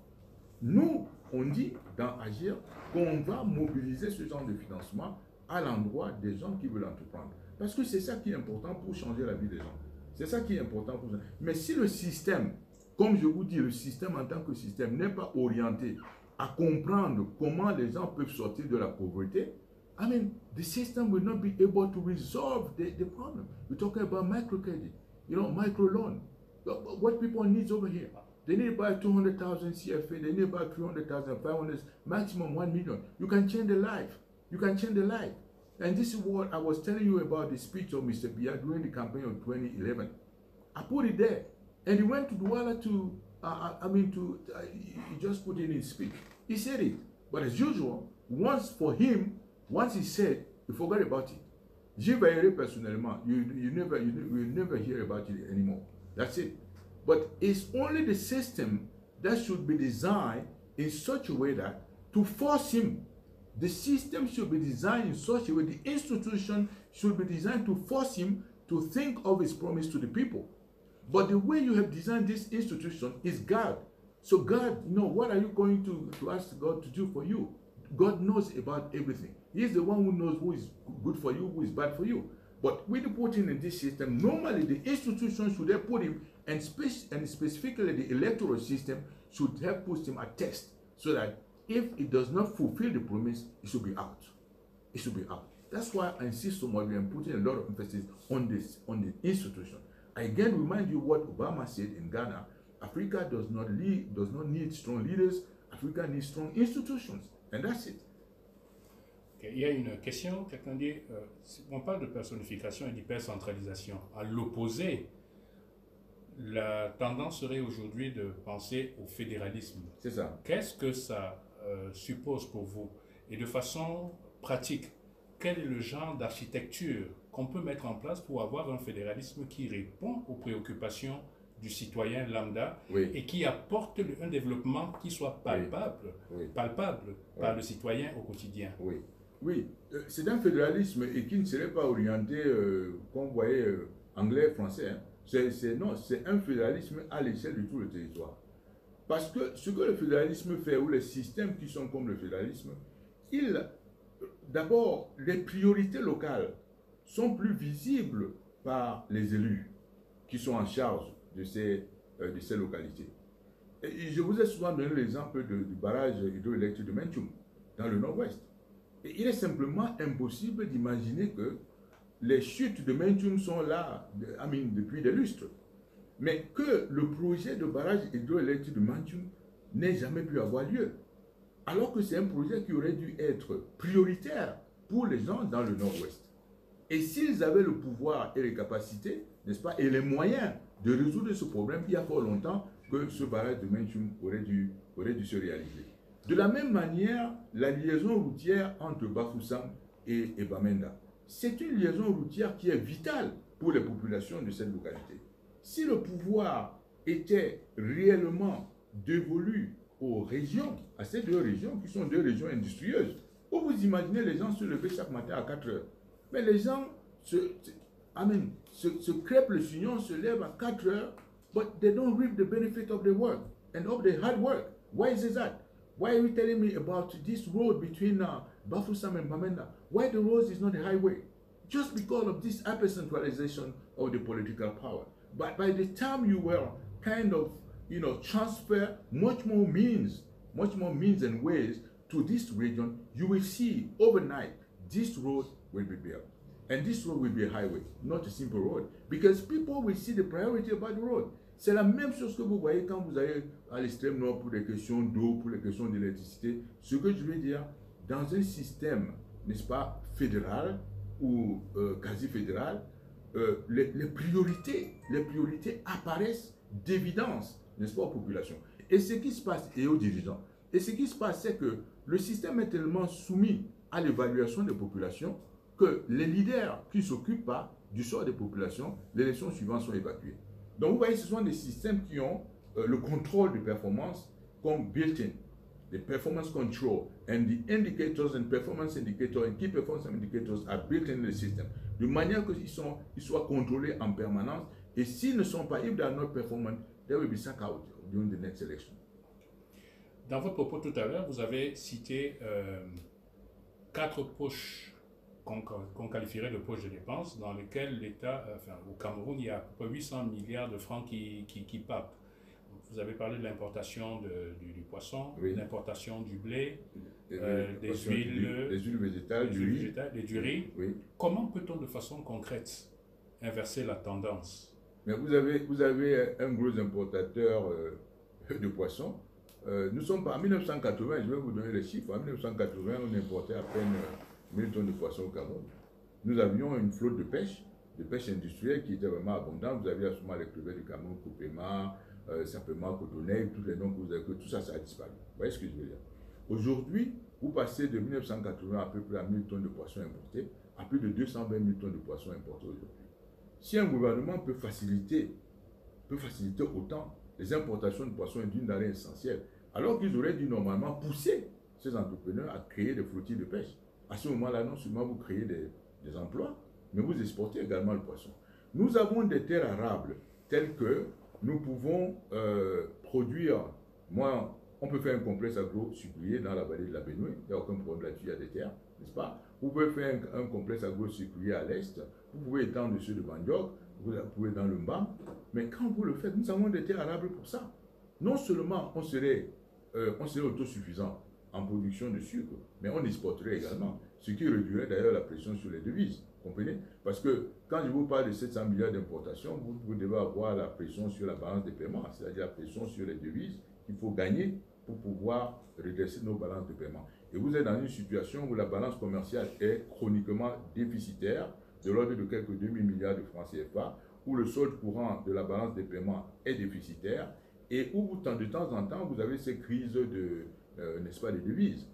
Nous, on dit dans Agir qu'on va mobiliser ce genre de financement à l'endroit des gens qui veulent entreprendre. Parce que c'est ça qui est important pour changer la vie des gens. C'est ça qui est important pour ça. Mais si le système, comme je vous dis, le système en tant que système n'est pas orienté à comprendre comment les gens peuvent sortir de la pauvreté, I mean, the system will not be able to resolve the problem. We're talking about microcredit, microloan. What people need over here. They need about 200,000 CFA, they need about 300,000, 500, maximum 1 million. You can change their life. You can change their life. And this is what I was telling you about the speech of Mr. Biya during the campaign of 2011. I put it there. And he went to Douala he just put it in his speech. He said it. But as usual, once for him, once he said, you forgot about it. Gilles Vailleret, personnellement, you will never hear about it anymore. That's it. But it's only the system that should be designed in such a way that to force him, the system should be designed in such a way, the institution should be designed to force him to think of his promise to the people. But the way you have designed this institution is God. So God, what are you going to ask God to do for you? God knows about everything. He's the one who knows who is good for you, who is bad for you. But with the putting in this system, normally the institution should have put him, and specifically the electoral system should have put him at test, so that if it does not fulfill the promise, it should be out. It should be out. That's why I insist so much. We are putting a lot of emphasis on the institution. I again remind you what Obama said in Ghana: Africa does not need strong leaders. Africa needs strong institutions, and that's it. Okay. Il y a une question, quelqu'un dit, on parle de personnification et d'hypercentralisation. À l'opposé, la tendance serait aujourd'hui de penser au fédéralisme. C'est ça. Qu'est-ce que ça suppose pour vous? Et de façon pratique, quel est le genre d'architecture qu'on peut mettre en place pour avoir un fédéralisme qui répond aux préoccupations du citoyen lambda, oui, et qui apporte un développement qui soit palpable, oui, oui, palpable par le citoyen au quotidien? Oui, oui. C'est un fédéralisme et qui ne serait pas orienté, comme vous voyez, anglais, français. Hein. C'est un fédéralisme à l'échelle de tout le territoire. Parce que ce que le fédéralisme fait, ou les systèmes qui sont comme le fédéralisme, d'abord, les priorités locales sont plus visibles par les élus qui sont en charge de ces localités. Et je vous ai souvent donné l'exemple du barrage hydroélectrique de Menchum, dans le nord-ouest. Et il est simplement impossible d'imaginer que les chutes de Menchum sont là depuis des lustres. Mais que le projet de barrage hydroélectrique de Menchum n'ait jamais pu avoir lieu. Alors que c'est un projet qui aurait dû être prioritaire pour les gens dans le nord-ouest. Et s'ils avaient le pouvoir et les capacités, n'est-ce pas, et les moyens de résoudre ce problème, il y a fort longtemps que ce barrage de Menchum aurait dû se réaliser. De la même manière, la liaison routière entre Bafoussam et Bamenda, c'est une liaison routière qui est vitale pour les populations de cette localité. Si le pouvoir était réellement dévolu aux régions, à ces deux régions qui sont deux régions industrieuses, où vous imaginez les gens se lever chaque matin à 4 heures. Mais les gens se crêpent le chignon, se lèvent à 4 heures, but they don't reap the benefit of the work and of the hard work. Why is that? Why are you telling me about this road between Bafoussam and Bamenda? Why the road is not a highway? Just because of this hyper-centralization of the political power. But by the time you were kind of, transfer much more means and ways to this region, you will see overnight this road will be built. And this road will be a highway, not a simple road. Because people will see the priority about the road. C'est la même chose que vous voyez quand vous allez à l'extrême nord pour les questions d'eau, pour les questions d'électricité. Ce que je veux dire, dans un système, n'est-ce pas, fédéral ou quasi-fédéral, les priorités apparaissent d'évidence, n'est-ce pas, aux populations. Et ce qui se passe, et aux dirigeants, et ce qui se passe, c'est que le système est tellement soumis à l'évaluation des populations que les leaders qui ne s'occupent pas du sort des populations, les élections suivantes sont évacuées. Donc vous voyez, ce sont des systèmes qui ont le contrôle de performance comme built-in. The performance control and the indicators and performance indicators and key performance indicators are built in the system. De manière qu'ils soient contrôlés en permanence. Et s'ils ne sont pas, if they are not performant, they will be sent out during the next election. Dans votre propos tout à l'heure, vous avez cité 4 poches qu'on qualifierait de poches de dépenses, dans lesquelles l'État, au Cameroun, il y a à peu près 800 milliards de francs qui papent. Vous avez parlé de l'importation du poisson, oui, l'importation du blé, des huiles végétales, du riz. Oui. Comment peut-on de façon concrète inverser la tendance? Mais vous avez un gros importateur de poissons. Nous sommes en 1980, je vais vous donner les chiffres. En 1980, on importait à peine 1000 tonnes de poissons au Cameroun. Nous avions une flotte de pêche industrielle qui était vraiment abondante. Vous aviez à ce moment les crevettes du Cameroun, Coupéma, Sapema, Cotonnet, tous les noms que vous avez, tout ça a disparu. Vous voyez ce que je veux dire? Aujourd'hui, vous passez de 1980 à peu près à 1000 tonnes de poissons importés à plus de 220 000 tonnes de poissons importés aujourd'hui. Si un gouvernement peut faciliter autant les importations de poissons et d'une denrée essentielle, alors qu'ils auraient dû normalement pousser ces entrepreneurs à créer des flottilles de pêche. À ce moment-là, non seulement vous créez des emplois, mais vous exportez également le poisson. Nous avons des terres arables telles que nous pouvons produire, on peut faire un complexe agro-sucrier dans la vallée de la Benue, il n'y a aucun problème là-dessus, il y a des terres, n'est-ce pas? Vous pouvez faire un complexe agro-sucrier à l'est, vous pouvez étendre ceux de Bandiok, vous pouvez dans le Mbam, mais quand vous le faites, nous avons des terres arables pour ça. Non seulement on serait autosuffisant en production de sucre, mais on exporterait également, ce qui réduirait d'ailleurs la pression sur les devises, comprenez? Parce que quand je vous parle de 700 milliards d'importations, vous devez avoir la pression sur la balance des paiements, c'est-à-dire la pression sur les devises qu'il faut gagner pour pouvoir redresser nos balances de paiement. Et vous êtes dans une situation où la balance commerciale est chroniquement déficitaire, de l'ordre de quelques 2000 milliards de francs CFA, où le solde courant de la balance des paiements est déficitaire, et où de temps en temps, vous avez ces crises n'est-ce pas, de devises.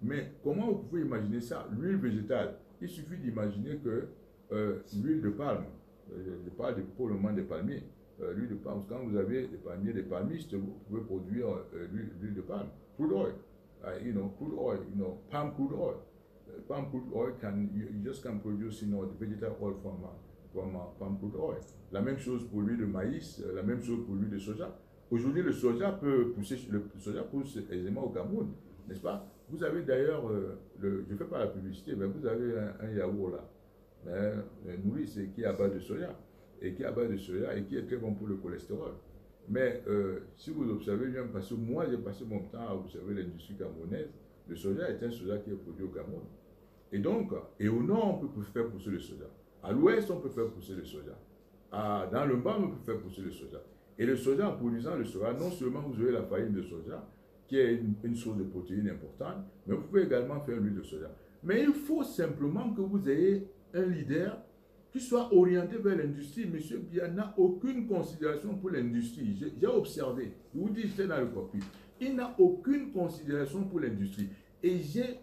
Mais comment vous pouvez imaginer ça? L'huile végétale, il suffit d'imaginer que l'huile de palme, je parle pour le moment des palmiers, l'huile de palme, quand vous avez des palmiers, des palmistes, vous pouvez produire l'huile de palme, crude oil, crude oil, palm crude oil. Palm crude oil, you just can produce, the vegetable oil from palm crude oil. La même chose pour l'huile de maïs, la même chose pour l'huile de soja. Aujourd'hui, le soja pousse aisément au Cameroun, n'est-ce pas? Vous avez d'ailleurs, je ne fais pas la publicité, mais vous avez un yaourt là, nourrice qui est à base de soja, et qui est très bon pour le cholestérol. Mais si vous observez bien, parce que moi j'ai passé mon temps à observer l'industrie camerounaise, le soja est un soja qui est produit au Cameroun. Et donc, au nord, on peut faire pousser le soja. À l'ouest, on peut faire pousser le soja. Dans le bas, on peut faire pousser le soja. Et le soja, en produisant le soja, non seulement vous avez la farine de soja, qui est une source de protéines importante, mais vous pouvez également faire l'huile de soja. Mais il faut simplement que vous ayez un leader qui soit orienté vers l'industrie. Monsieur Biya n'a aucune considération pour l'industrie. J'ai observé, je vous dis, j'étais dans le cockpit. Il n'a aucune considération pour l'industrie. Et j'ai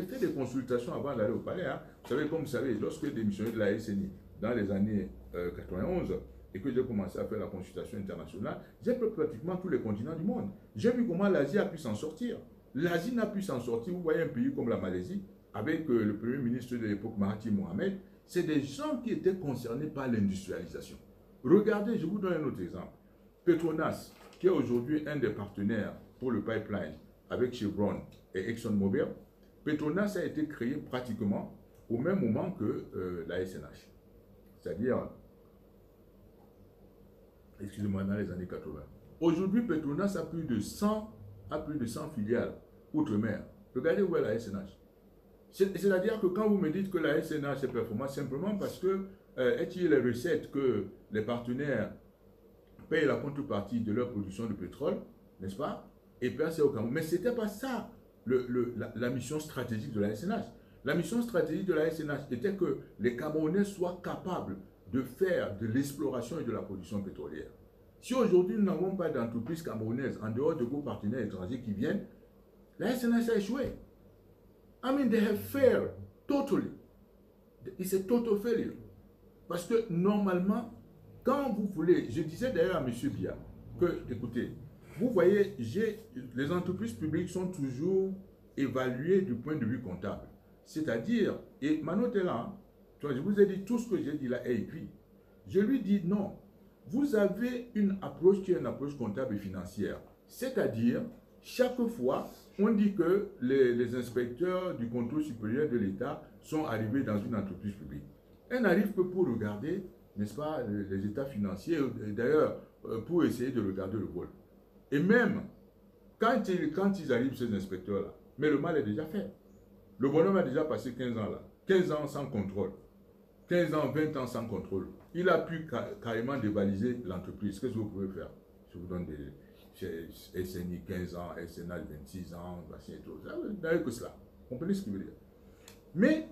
fait des consultations avant d'aller au palais. Hein. Comme vous savez, lorsque j'ai démissionné de la SNI dans les années 91 et que j'ai commencé à faire la consultation internationale, j'ai fait pratiquement tous les continents du monde. J'ai vu comment l'Asie a pu s'en sortir. L'Asie n'a pu s'en sortir. Vous voyez un pays comme la Malaisie, avec le premier ministre de l'époque, Mahathir Mohamed, c'est des gens qui étaient concernés par l'industrialisation. Regardez, je vous donne un autre exemple. Petronas, qui est aujourd'hui un des partenaires pour le pipeline avec Chevron et ExxonMobil, Petronas a été créé pratiquement au même moment que la SNH. C'est-à-dire, excusez-moi, dans les années 80. Aujourd'hui, Petronas a plus de 100 filiales outre-mer. Regardez où est la SNH. C'est-à-dire que quand vous me dites que la SNH est performante, simplement parce que est-il les recettes que les partenaires payent la contrepartie de leur production de pétrole, n'est-ce pas? Et puis c'est au Cameroun. Mais ce n'était pas ça la mission stratégique de la SNH. La mission stratégique de la SNH était que les Camerounais soient capables de faire de l'exploration et de la production pétrolière. Si aujourd'hui nous n'avons pas d'entreprise camerounaise en dehors de vos partenaires étrangers qui viennent, la SNH a échoué. I mean, they have failed totally. It's a total failure. Parce que normalement, quand vous voulez, je disais d'ailleurs à M. Biya que, écoutez, vous voyez, les entreprises publiques sont toujours évaluées du point de vue comptable. C'est-à-dire, et Mano est là, je vous ai dit tout ce que j'ai dit là est écrit. Je lui dis non, vous avez une approche qui est une approche comptable et financière. C'est-à-dire, chaque fois, on dit que les inspecteurs du contrôle supérieur de l'État sont arrivés dans une entreprise publique. Ils n'arrivent que pour regarder, n'est-ce pas, les états financiers, d'ailleurs, pour essayer de regarder le vol. Et même, quand ils arrivent, ces inspecteurs-là, mais le mal est déjà fait. Le bonhomme a déjà passé 15 ans là. 15 ans sans contrôle. 15 ans, 20 ans sans contrôle. Il a pu carrément dévaliser l'entreprise. Qu'est-ce que vous pouvez faire? Je vous donne des... SNI 15 ans, SNH 26 ans, et tout. Vous n'avez que cela. Vous comprenez ce qu'il veut dire? Mais,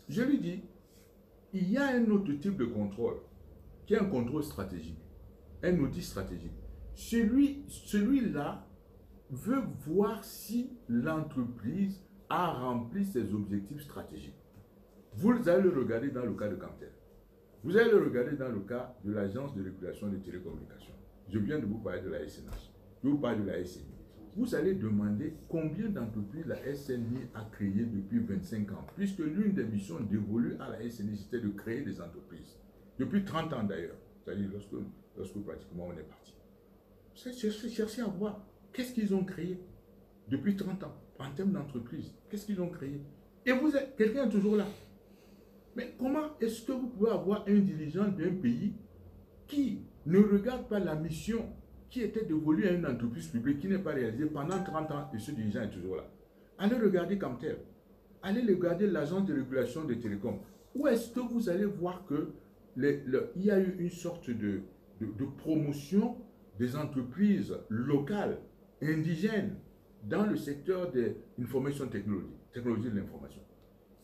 je lui dis, il y a un autre type de contrôle, qui est un contrôle stratégique, un outil stratégique. Celui-là, veut voir si l'entreprise a rempli ses objectifs stratégiques. Vous allez le regarder dans le cas de Camtel. Vous allez le regarder dans le cas de l'Agence de régulation des télécommunications. Je viens de vous parler de la SNH. Je vous parle de la SNI. Vous allez demander combien d'entreprises la SNI a créées depuis 25 ans, puisque l'une des missions dévolues à la SNI, c'était de créer des entreprises. Depuis 30 ans d'ailleurs, c'est-à-dire lorsque pratiquement on est parti. Cherchez à voir qu'est-ce qu'ils ont créé depuis 30 ans en termes d'entreprise. Qu'est-ce qu'ils ont créé? Et quelqu'un est toujours là. Mais comment est-ce que vous pouvez avoir un dirigeant d'un pays qui ne regarde pas la mission qui était dévolue à une entreprise publique qui n'est pas réalisée pendant 30 ans et ce dirigeant est toujours là? Allez regarder Camtel. Allez regarder l'agence de régulation des télécoms. Où est-ce que vous allez voir que il y a eu une sorte de promotion des entreprises locales, indigènes, dans le secteur de l'information technologie de l'information.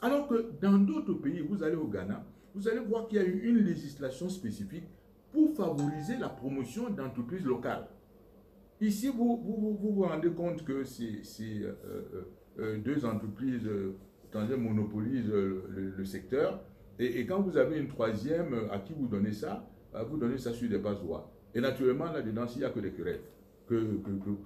Alors que dans d'autres pays, vous allez au Ghana, vous allez voir qu'il y a eu une législation spécifique pour favoriser la promotion d'entreprises locales. Ici, vous rendez compte que ces deux entreprises étrangères monopolisent le secteur. Et quand vous avez une troisième à qui vous donnez ça sur des bases droits. Et naturellement, là-dedans, il n'y a que des querelles que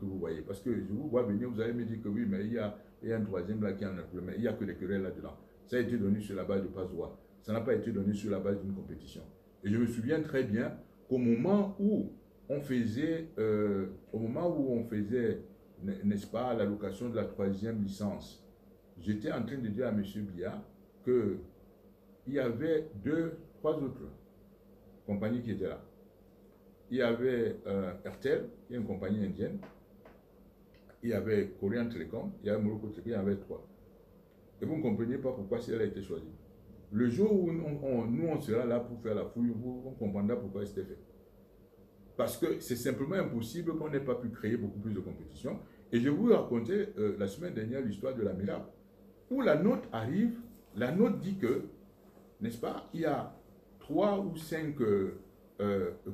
vous voyez. Parce que je vous vois venir, vous allez me dire que oui, mais il y a un troisième là qui en a plus. Mais il n'y a que des querelles là-dedans. Ça a été donné sur la base de passe droit. Ça n'a pas été donné sur la base d'une compétition. Et je me souviens très bien qu'au moment où on faisait, n'est-ce pas, l'allocation de la troisième licence, j'étais en train de dire à M. Bia qu'il y avait 3 autres compagnies qui étaient là. Il y avait Airtel, qui est une compagnie indienne. Il y avait Korean Telecom, il y avait Morocco Telecom, il y avait 3. Et vous ne compreniez pas pourquoi elle a été choisie. Le jour où nous on sera là pour faire la fouille, on comprendra pourquoi c'était fait. Parce que c'est simplement impossible qu'on n'ait pas pu créer beaucoup plus de compétition. Et je vous racontais la semaine dernière l'histoire de la Mirab, où la note arrive, la note dit que, n'est-ce pas, il y a 3 ou 5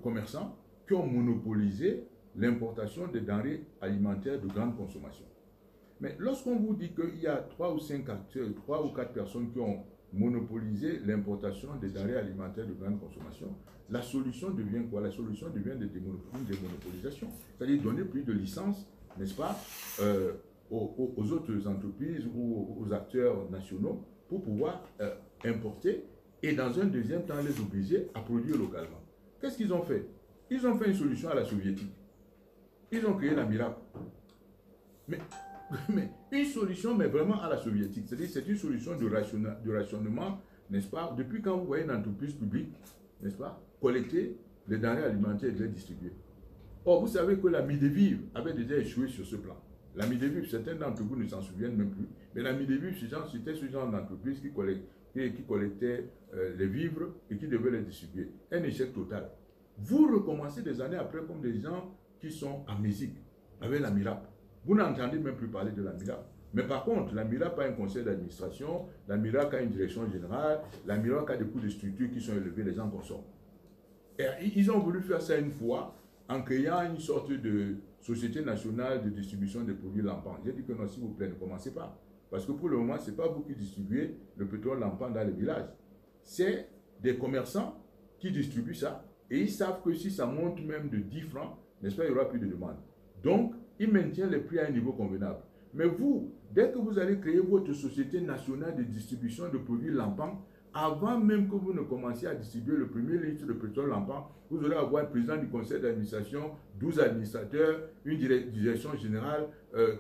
commerçants qui ont monopolisé l'importation des denrées alimentaires de grande consommation. Mais lorsqu'on vous dit qu'il y a 3 ou 5 acteurs, 3 ou 4 personnes qui ont monopolisé l'importation des denrées alimentaires de grande consommation, la solution devient quoi? La solution devient une démonopolisation. C'est-à-dire donner plus de licences, n'est-ce pas, aux autres entreprises ou aux acteurs nationaux pour pouvoir importer et dans un deuxième temps les obliger à produire localement. Qu'est-ce qu'ils ont fait? Ils ont fait une solution à la soviétique. Ils ont créé la Mirab. Mais une solution, mais vraiment à la soviétique. C'est-à-dire c'est une solution de rationnement, n'est-ce pas? Depuis quand vous voyez une entreprise publique, n'est-ce pas, collecter les denrées alimentaires et les distribuer. Or, vous savez que la Mideviv avait déjà échoué sur ce plan. La Mideviv, certains d'entre vous ne s'en souviennent même plus, mais la Mideviv, c'était ce genre d'entreprise qui collectait les vivres et qui devait les distribuer. Un échec total. Vous recommencez des années après comme des gens qui sont amnésiques avec la Mirab. Vous n'entendez même plus parler de la Mirab. Mais par contre, la Mirab a un conseil d'administration, la Mirab a une direction générale, la Mirab a des coûts de structure qui sont élevés, les gens consomment. Et ils ont voulu faire ça une fois en créant une sorte de Société nationale de distribution des produits lampants. J'ai dit que non, s'il vous plaît, ne commencez pas. Parce que pour le moment, ce n'est pas vous qui distribuez le pétrole lampant dans les villages. C'est des commerçants qui distribuent ça et ils savent que si ça monte même de 10 francs, n'est-ce pas, il n'y aura plus de demande. Donc, ils maintiennent les prix à un niveau convenable. Mais vous, dès que vous allez créer votre Société nationale de distribution de produits lampants, avant même que vous ne commenciez à distribuer le premier litre de pétrole lampant, vous allez avoir un président du conseil d'administration, 12 administrateurs, une direction générale,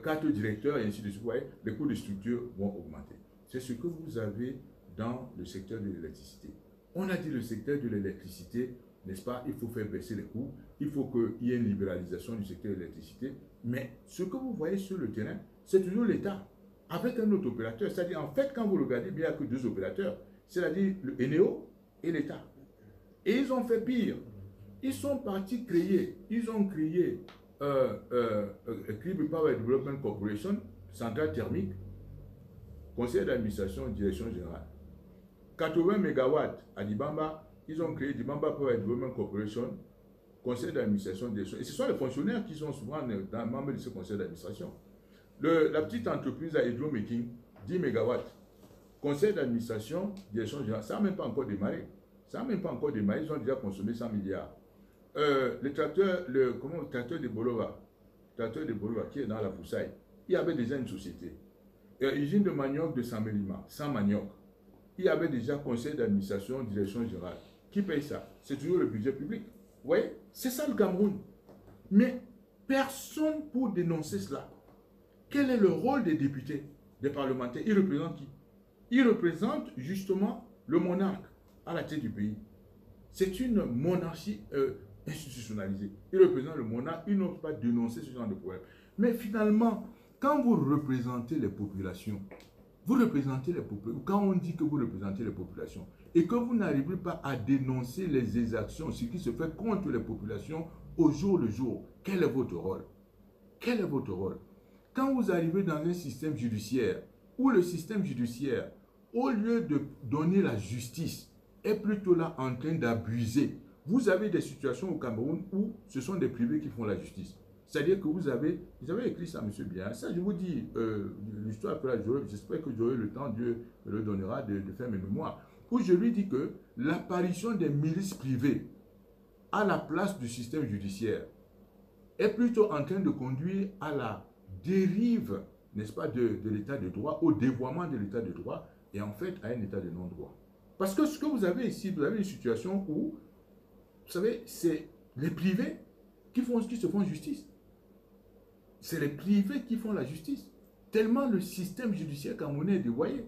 4 directeurs et ainsi de suite. Vous voyez, les coûts de structure vont augmenter. C'est ce que vous avez dans le secteur de l'électricité. On a dit le secteur de l'électricité, n'est-ce pas, il faut faire baisser les coûts, il faut qu'il y ait une libéralisation du secteur de l'électricité. Mais ce que vous voyez sur le terrain, c'est toujours l'État, avec un autre opérateur. C'est-à-dire, en fait, quand vous regardez, il n'y a que 2 opérateurs. C'est-à-dire le Eneo et l'État. Et ils ont fait pire. Ils sont partis créer, ils ont créé Crib Power Development Corporation, centrale thermique, conseil d'administration, direction générale. 80 MW à Dibamba, ils ont créé Dibamba Power Development Corporation, conseil d'administration des directions. Et ce sont les fonctionnaires qui sont souvent membres de ce conseil d'administration. La petite entreprise à hydromaking, 10 MW, conseil d'administration, direction générale, ça n'a même pas encore démarré. Ça n'a même pas encore démarré, ils ont déjà consommé 100 milliards. Le tracteur de Bolova, qui est dans la Poussaille, il y avait déjà une société. Usine de manioc de Saint-Mélima, sans manioc. Il y avait déjà conseil d'administration, direction générale. Qui paye ça? C'est toujours le budget public. Vous voyez? C'est ça le Cameroun. Mais personne pour dénoncer cela. Quel est le rôle des députés, des parlementaires? Ils représentent qui? Ils représentent justement le monarque à la tête du pays. C'est une monarchie institutionnalisée. Ils représentent le monarque, ils n'ont pas dénoncé ce genre de problème. Mais finalement, quand vous représentez les populations, quand on dit que vous représentez les populations et que vous n'arrivez pas à dénoncer les exactions, ce qui se fait contre les populations au jour le jour, quel est votre rôle? Quel est votre rôle? Quand vous arrivez dans un système judiciaire, où le système judiciaire, au lieu de donner la justice, est plutôt là en train d'abuser. Vous avez des situations au Cameroun où ce sont des privés qui font la justice. C'est-à-dire que vous avez écrit ça, M. Biya. Ça, je vous dis, l'histoire, j'espère que j'aurai le temps, Dieu me le donnera, de faire mes mémoires. Où je lui dis que l'apparition des milices privées à la place du système judiciaire est plutôt en train de conduire à la dérive, n'est-ce pas, de l'état de droit, au dévoiement de l'état de droit et en fait à un état de non-droit. Parce que ce que vous avez ici, vous avez une situation où, vous savez, c'est les privés qui se font justice. C'est les privés qui font la justice. Tellement le système judiciaire camerounais est dévoyé.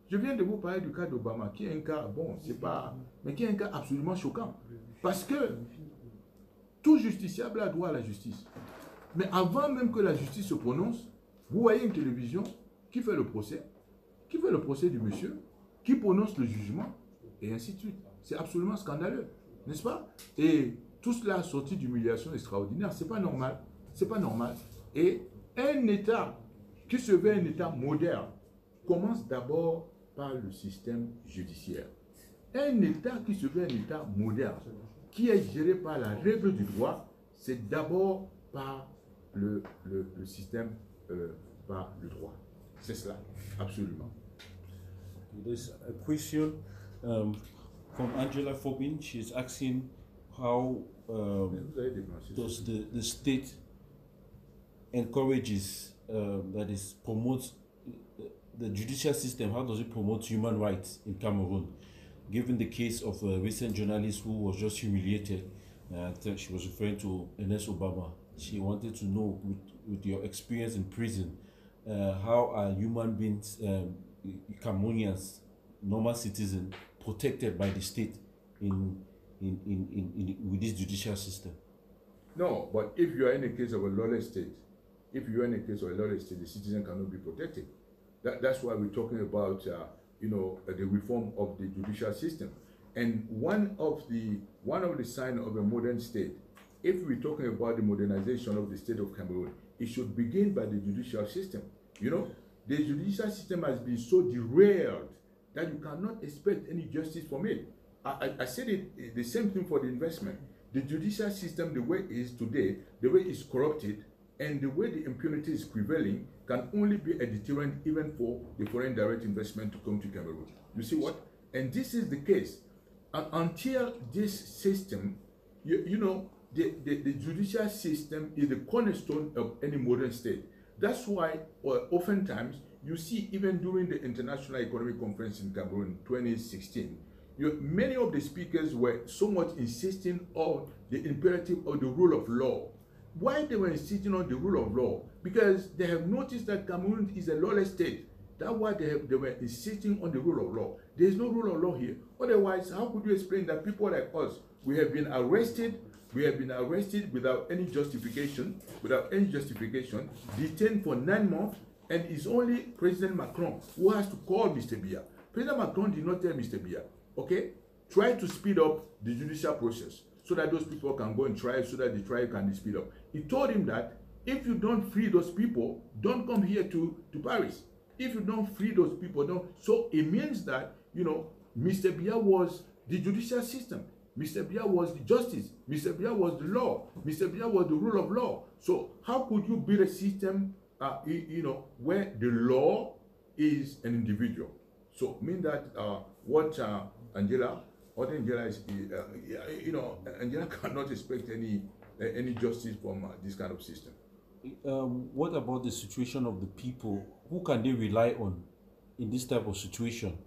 Je viens de vous parler du cas d'Obama, qui est un cas, bon, c'est pas, mais qui est un cas absolument choquant. Parce que tout justiciable a droit à la justice. Mais avant même que la justice se prononce, vous voyez une télévision qui fait le procès du monsieur, qui prononce le jugement, et ainsi de suite. C'est absolument scandaleux, n'est-ce pas? Et tout cela sorti d'humiliation extraordinaire, c'est pas normal. C'est pas normal. Et un État qui se veut un État moderne commence d'abord par le système judiciaire. Un État qui se veut un État moderne, qui est géré par la règle du droit, c'est d'abord par le système, par le droit. C'est cela, absolument. There's a question from Angela Fobin. She's asking how does the state encourages, that is, promotes the judicial system, how does it promote human rights in Cameroon? Given the case of a recent journalist who was just humiliated, I think she was referring to Ernest Obama. She wanted to know, with your experience in prison, how are human beings, Cameroonians, normal citizens, protected by the state with this judicial system? No, but if you are in a case of a lawless state, the citizen cannot be protected. That's why we're talking about, the reform of the judicial system. And one of the signs of a modern state, if we're talking about the modernization of the state of Cameroon, it should begin by the judicial system. You know, the judicial system has been so derailed that you cannot expect any justice from it. I said it, the same thing for the investment. The judicial system, the way it is today, the way it's corrupted, and the way the impunity is prevailing can only be a deterrent even for the foreign direct investment to come to Cameroon. You see what? And this is the case. Until this system, the judicial system is the cornerstone of any modern state. That's why oftentimes you see, even during the International Economic Conference in Cameroon 2016, many of the speakers were somewhat insisting on the imperative of the rule of law. Why they were insisting on the rule of law? Because they have noticed that Cameroon is a lawless state. That's why they were insisting on the rule of law. There is no rule of law here. Otherwise, how could you explain that people like us, we have been arrested without any justification, detained for 9 months, and it's only President Macron who has to call Mr. Biya. President Macron did not tell Mr. Biya, okay, try to speed up the judicial process so that those people can go and trial, so that the trial can be speed up. He told him that if you don't free those people, don't come here to Paris. If you don't free those people, don't. So it means that, Mr. Biya was the judicial system. Mr. Biya was the justice. Mr. Biya was the law. Mr. Biya was the rule of law. So how could you build a system, where the law is an individual? So mean that what Angela is, Angela cannot expect any justice from this kind of system. What about the situation of the people? Who can they rely on in this type of situation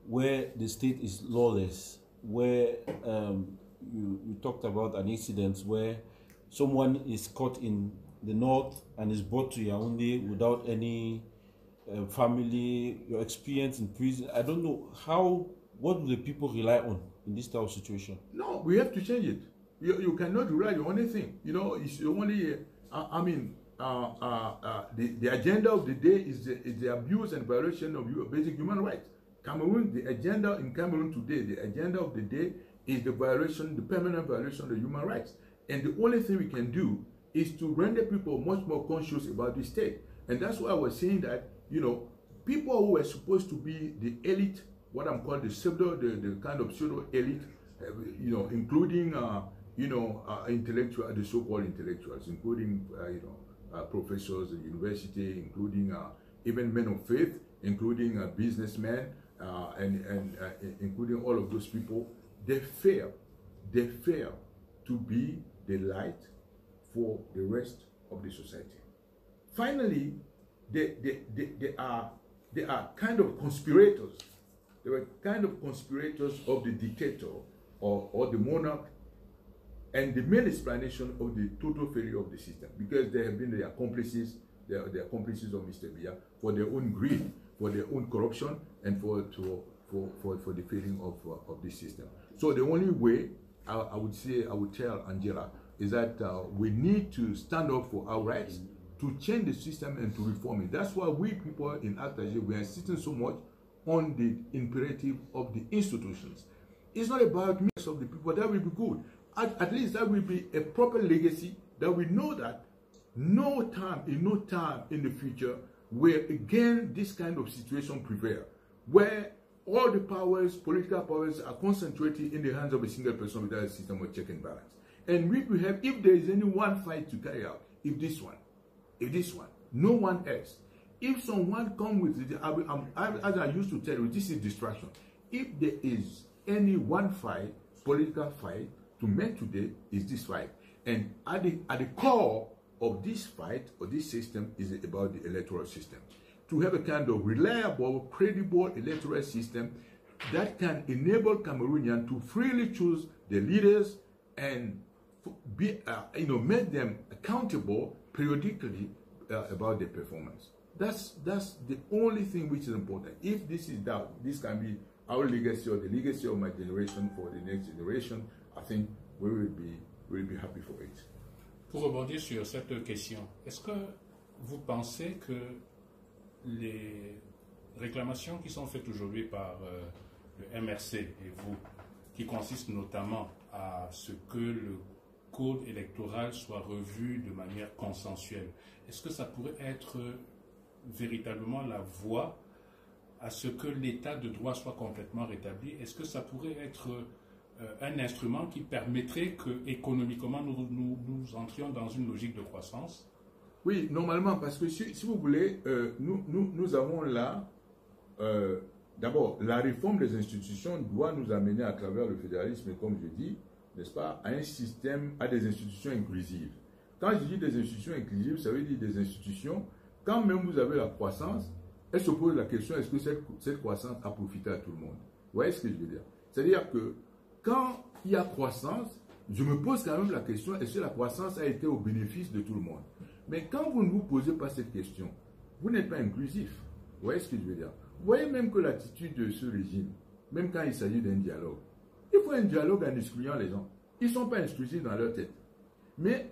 where the state is lawless, where you talked about an incident where someone is caught in the north and is brought to Yaoundé without any family, your experience in prison? I don't know what do the people rely on in this type of situation? No, we have to change it. You cannot rely on anything. It's only the agenda of the day is the abuse and violation of your basic human rights. Cameroon, the agenda in Cameroon today, the agenda of the day is the permanent violation of human rights. And the only thing we can do is to render people much more conscious about the state. And that's why I was saying that, people who were supposed to be the elite, what I'm calling the kind of pseudo elite, including, the so-called intellectuals, including, professors at university, including even men of faith, including businessmen, and including all of those people, they fail to be the light for the rest of the society. Finally, they are kind of conspirators. They were kind of conspirators of the dictator or the monarch, and the main explanation of the total failure of the system, because they have been the accomplices of Mr. Biya for their own greed, for their own corruption, and for the failing of this system. So the only way I would tell Angela is that we need to stand up for our rights, to change the system and to reform it. That's why we people in ACTAG, we are insisting so much on the imperative of the institutions. It's not about mix of the people. That will be good. At least that will be a proper legacy, that we know that no time in the future where again this kind of situation prevail, where all the powers, political powers, are concentrated in the hands of a single person without a system of check and balance. And we will have, if there is any one fight to carry out, if this one, no one else. If someone come with it, as I used to tell you, this is distraction. If there is any one fight, political fight, to make today is this fight. And at the core of this fight or this system is about the electoral system. To have a kind of reliable, credible electoral system that can enable Cameroonians to freely choose the leaders and make them accountable periodically about their performance. That's the only thing which is important. If this is that, this can be our legacy or the legacy of my generation for the next generation, I think we will be happy for it. Pour rebondir sur cette question, est-ce que vous pensez que les réclamations qui sont faites aujourd'hui par le MRC et vous, qui consistent notamment à ce que le code électoral soit revu de manière consensuelle, est-ce que ça pourrait être véritablement la voie à ce que l'état de droit soit complètement rétabli? Est-ce que ça pourrait être un instrument qui permettrait que économiquement nous entrions dans une logique de croissance? Oui, normalement, parce que si vous voulez, nous avons là, d'abord, la réforme des institutions doit nous amener à travers le fédéralisme, comme je dis, n'est-ce pas, à un système, à des institutions inclusives. Quand je dis des institutions inclusives, ça veut dire des institutions, quand même vous avez la croissance, elle se pose la question, est-ce que cette croissance a profité à tout le monde? Vous voyez ce que je veux dire? C'est-à-dire que quand il y a croissance, je me pose quand même la question, est-ce que la croissance a été au bénéfice de tout le monde? Mais quand vous ne vous posez pas cette question, vous n'êtes pas inclusif. Vous voyez ce que je veux dire? Vous voyez même que l'attitude de ce régime, même quand il s'agit d'un dialogue, il faut un dialogue en excluant les gens. Ils ne sont pas exclusifs dans leur tête. Mais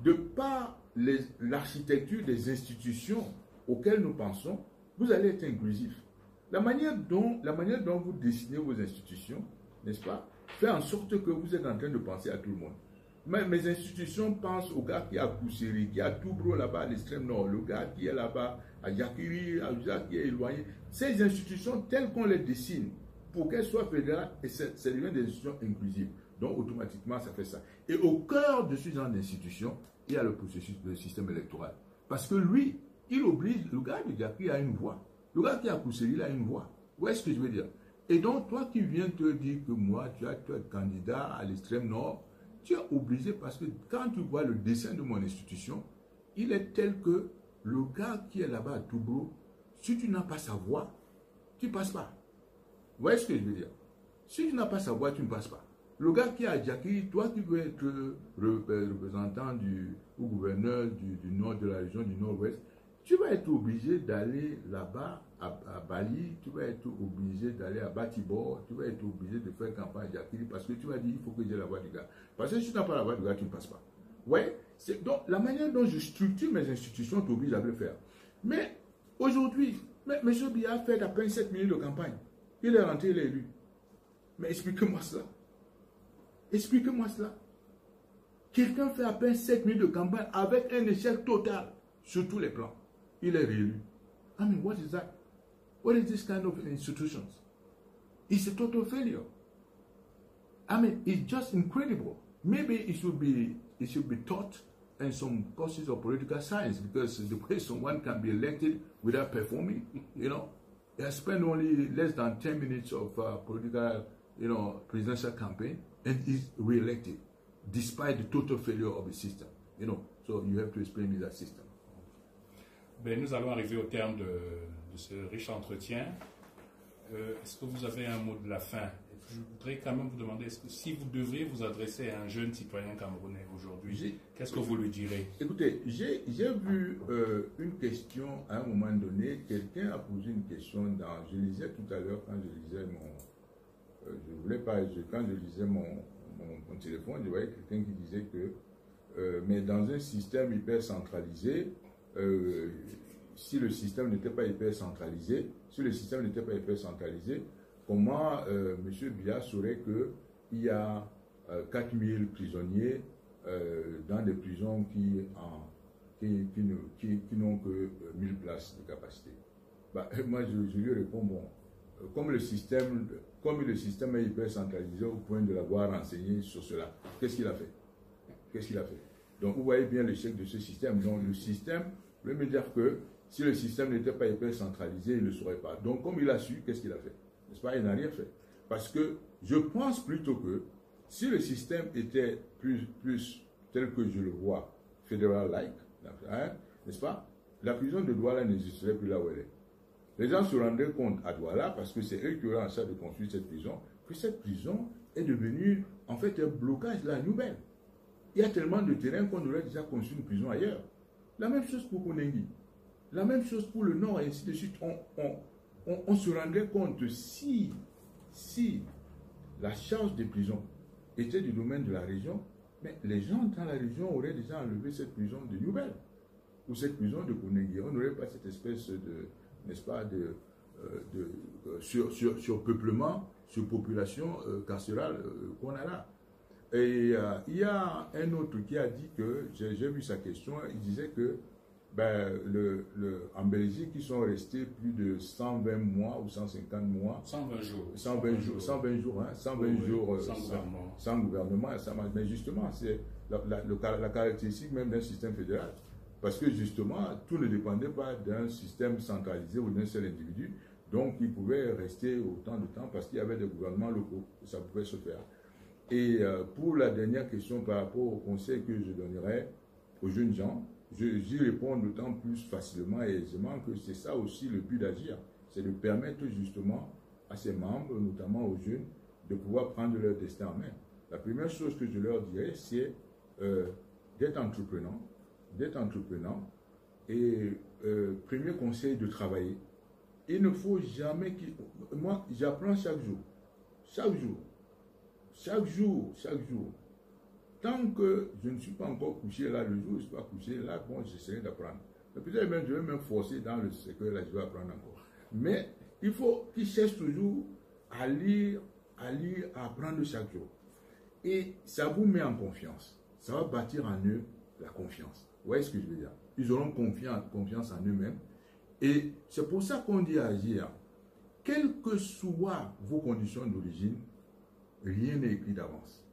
de par l'architecture des institutions auxquelles nous pensons, vous allez être inclusif. La manière dont vous dessinez vos institutions, n'est-ce pas, fait en sorte que vous êtes en train de penser à tout le monde. Mes institutions pensent au gars qui est à Kousseri, qui est à Toubro là-bas à l'extrême nord, le gars qui est là-bas à Yakiri, à Uza qui est éloigné. Ces institutions, telles qu'on les dessine, pour qu'elles soient fédérales, ça devient des institutions inclusives. Donc, automatiquement, ça fait ça. Et au cœur de ce genre d'institution, il y a le processus, le système électoral. Parce que lui, il oblige, le gars de Diakri a une voix. Le gars qui a poussé, il a une voix. Où est-ce que je veux dire? Et donc, toi qui viens te dire que moi, tu es candidat à l'extrême nord, tu es obligé parce que quand tu vois le dessin de mon institution, il est tel que le gars qui est là-bas à Toubro, si tu n'as pas sa voix, tu ne passes pas. Vous voyez ce que je veux dire? Si tu n'as pas sa voix, tu ne passes pas. Le gars qui est à Diakri, toi qui veux être représentant ou gouverneur du nord de la région du nord-ouest, tu vas être obligé d'aller là-bas à Bali, tu vas être obligé d'aller à Batibor, tu vas être obligé de faire campagne à Diakri parce que tu vas dire il faut que j'ai la voix du gars. Parce que si tu n'as pas la voix du gars, tu ne passes pas. Ouais, donc la manière dont je structure mes institutions t'oblige à le faire. Mais aujourd'hui, M. Biya a fait à peine 7 minutes de campagne. Il est rentré, il est élu. Mais expliquez-moi cela. Expliquez-moi cela. Quelqu'un fait à peine 7 minutes de campagne avec un échec total sur tous les plans. Il est réélu. I mean, what is that? What is this kind of institutions? It's a total failure. I mean, it's just incredible. Maybe it should be taught in some courses of political science because the way someone can be elected without performing, you know, they spend only less than 10 minutes of political, presidential campaign and is re-elected despite the total failure of the system, So you have to explain me that system. Ben, nous allons arriver au terme de ce riche entretien. Est-ce que vous avez un mot de la fin? Je voudrais quand même vous demander, est-ce que si vous devriez vous adresser à un jeune citoyen camerounais aujourd'hui, qu'est-ce que vous lui direz? Écoutez, j'ai vu une question à un moment donné, quelqu'un a posé une question je lisais tout à l'heure quand je lisais quand je lisais mon téléphone, je voyais quelqu'un qui disait que mais dans un système hyper centralisé, si le système n'était pas hyper centralisé, comment M. Biya saurait qu'il y a 4000 prisonniers dans des prisons qui n'ont que 1000 places de capacité? Moi, je lui réponds, bon, comme le système est hyper centralisé au point de l'avoir renseigné sur cela, qu'est-ce qu'il a fait? Donc, vous voyez bien l'échec de ce système. Donc, le système, je veux me dire que si le système n'était pas hyper centralisé, il ne le saurait pas. Donc, comme il a su, qu'est-ce qu'il a fait? N'est-ce pas? Il n'a rien fait. Parce que je pense plutôt que si le système était plus tel que je le vois, fédéral-like, n'est-ce pas? La prison de Douala n'existerait plus là où elle est. Les gens se rendraient compte à Douala, parce que c'est eux qui auraient en charge de construire cette prison, que cette prison est devenue en fait un blocage de la nouvelle. Il y a tellement de terrain qu'on aurait déjà construit une prison ailleurs. La même chose pour Konengi. La même chose pour le Nord et ainsi de suite. On se rendrait compte si la charge des prisons était du domaine de la région, mais les gens dans la région auraient déjà enlevé cette prison de Nouvelle ou cette prison de Konengi. On n'aurait pas cette espèce de, n'est-ce pas, surpeuplement, surpopulation carcérale qu'on a là. Et il y a un autre qui a dit que, j'ai vu sa question, il disait que en Belgique, ils sont restés plus de 120 mois ou 150 mois. 120 jours. 120 jours, 120 jours sans gouvernement. Mais justement, c'est la caractéristique même d'un système fédéral. Parce que justement, tout ne dépendait pas d'un système centralisé ou d'un seul individu. Donc, ils pouvaient rester autant de temps parce qu'il y avait des gouvernements locaux. Ça pouvait se faire. Et pour la dernière question par rapport au conseil que je donnerais aux jeunes gens, j'y réponds d'autant plus facilement et aisément que c'est ça aussi le but d'agir. C'est de permettre justement à ses membres, notamment aux jeunes, de pouvoir prendre leur destin en main. La première chose que je leur dirais, c'est d'être entreprenant. Et premier conseil, de travailler. Il ne faut jamais... Moi, j'apprends chaque jour. Tant que je ne suis pas encore couché là, le jour où je ne suis pas couché là, bon, j'essaierai d'apprendre. Peut-être même, je vais me forcer dans le secret là, je vais apprendre encore. Mais il faut qu'ils cherchent toujours à lire, à apprendre chaque jour. Et ça vous met en confiance. Ça va bâtir en eux la confiance. Vous voyez ce que je veux dire? Ils auront confiance en eux-mêmes. Et c'est pour ça qu'on dit agir. Quelles que soient vos conditions d'origine, rien n'est écrit d'avance.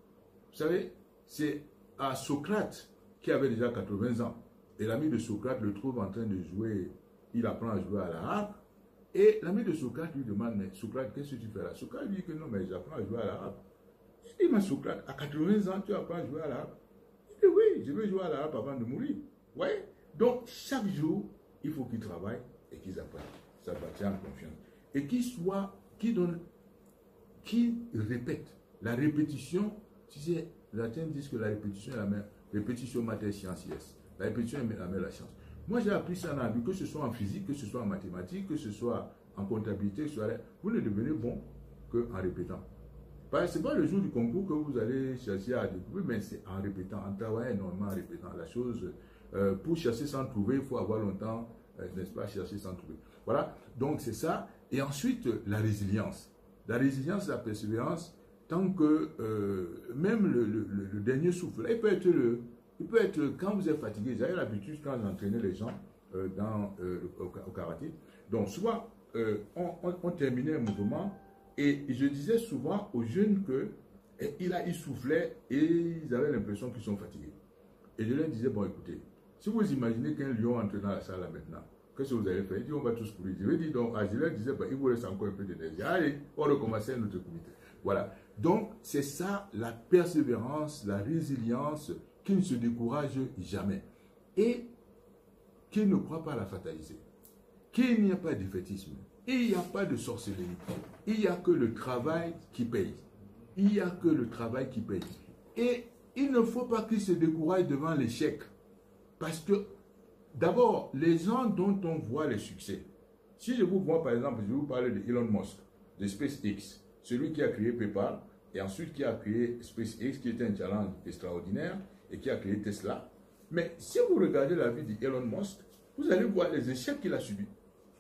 savez, c'est à Socrate qui avait déjà 80 ans. Et l'ami de Socrate le trouve en train de jouer, il apprend à jouer à la harpe. Et l'ami de Socrate lui demande, mais Socrate, qu'est-ce que tu fais là? Socrate lui dit que non, mais j'apprends à jouer à la harpe. Il dit, mais Socrate, à 80 ans, tu apprends à jouer à la harpe? Il dit, oui, je vais jouer à la harpe avant de mourir. Oui. Donc, chaque jour, il faut qu'ils travaillent et qu'ils apprennent. Ça bâtit en confiance. Et qu'ils soient, qu'ils répètent. La répétition, tu sais, les Latins disent que la répétition est la mère. Répétition mater sciences. La répétition est la mère de la science. Moi, j'ai appris ça dans la vie, que ce soit en physique, que ce soit en mathématiques, que ce soit en comptabilité, vous ne devenez bon qu'en répétant. Ce n'est pas le jour du concours que vous allez chercher à découvrir, mais c'est en répétant, en travaillant énormément, en répétant la chose. Pour chercher sans trouver, il faut avoir longtemps, n'est-ce pas, chercher sans trouver. Voilà, donc c'est ça. Et ensuite, la résilience. La résilience, la persévérance, tant que même le dernier souffle, là, il peut être quand vous êtes fatigué. J'avais l'habitude quand j'entraînais les gens au karaté. Donc souvent, on terminait un mouvement et je disais souvent aux jeunes qu'ils soufflaient et ils avaient l'impression qu'ils sont fatigués. Et je leur disais, bon écoutez, si vous imaginez qu'un lion entre dans la salle là maintenant, qu'est-ce que vous allez faire? Ils disent, on va tous courir. Je leur dis donc, je leur disais, il vous reste encore un peu d'énergie. Allez, on recommence un autre comité. Voilà. Donc, c'est ça, la persévérance, la résilience, qui ne se décourage jamais. Et qui ne croit pas à la fatalité. Qu'il n'y a pas de défaitisme. Il n'y a pas de sorcellerie. Il n'y a que le travail qui paye. Il n'y a que le travail qui paye. Et il ne faut pas qu'ils se découragent devant l'échec. Parce que, d'abord, les gens dont on voit les succès. Si je vous vois, par exemple, je vais vous parler de Elon Musk, de SpaceX, celui qui a créé PayPal, et ensuite qui a créé SpaceX, qui était un challenge extraordinaire, et qui a créé Tesla. Mais si vous regardez la vie d'Elon Musk, vous allez voir les échecs qu'il a subis.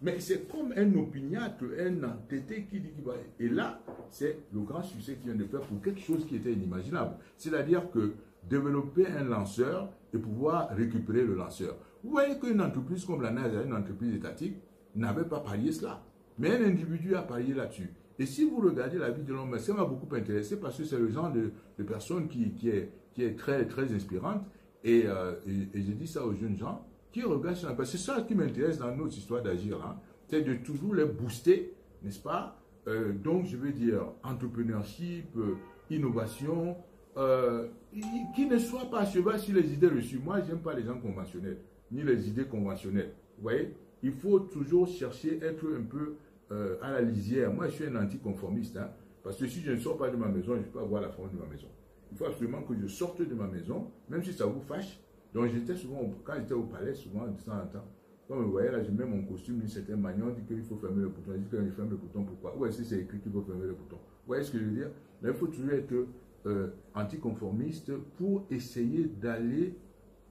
Mais c'est comme un opiniâtre, un entêté qui dit qu'il va... Et là, c'est le grand succès qu'il vient de faire pour quelque chose qui était inimaginable. C'est-à-dire que développer un lanceur et pouvoir récupérer le lanceur. Vous voyez qu'une entreprise comme la NASA, une entreprise étatique, n'avait pas parié cela. Mais un individu a parié là-dessus. Et si vous regardez la vie de l'homme, ça m'a beaucoup intéressé parce que c'est le genre de personne qui est très, très inspirante. Et je dis ça aux jeunes gens qui regardent ça. Parce que c'est ça qui m'intéresse dans notre histoire d'agir. Hein, c'est de toujours les booster, n'est-ce pas? Donc, je veux dire, entrepreneurship, innovation, qui ne soient pas à cheval sur les idées reçues. Moi, je n'aime pas les gens conventionnels, ni les idées conventionnelles. Vous voyez? Il faut toujours chercher, être un peu à la lisière. Moi, je suis un anticonformiste, hein, parce que si je ne sors pas de ma maison, je ne peux pas voir la forme de ma maison. Il faut absolument que je sorte de ma maison, même si ça vous fâche. Donc, j'étais souvent, quand j'étais au palais, souvent, de temps en temps, quand vous voyez là, je mets mon costume d'une certaine manière, on dit qu'il faut fermer le bouton. Je dis que je ferme le bouton, pourquoi? Ou est-ce que c'est écrit qu'il faut fermer le bouton? Vous voyez ce que je veux dire? Mais il faut toujours être anticonformiste pour essayer d'aller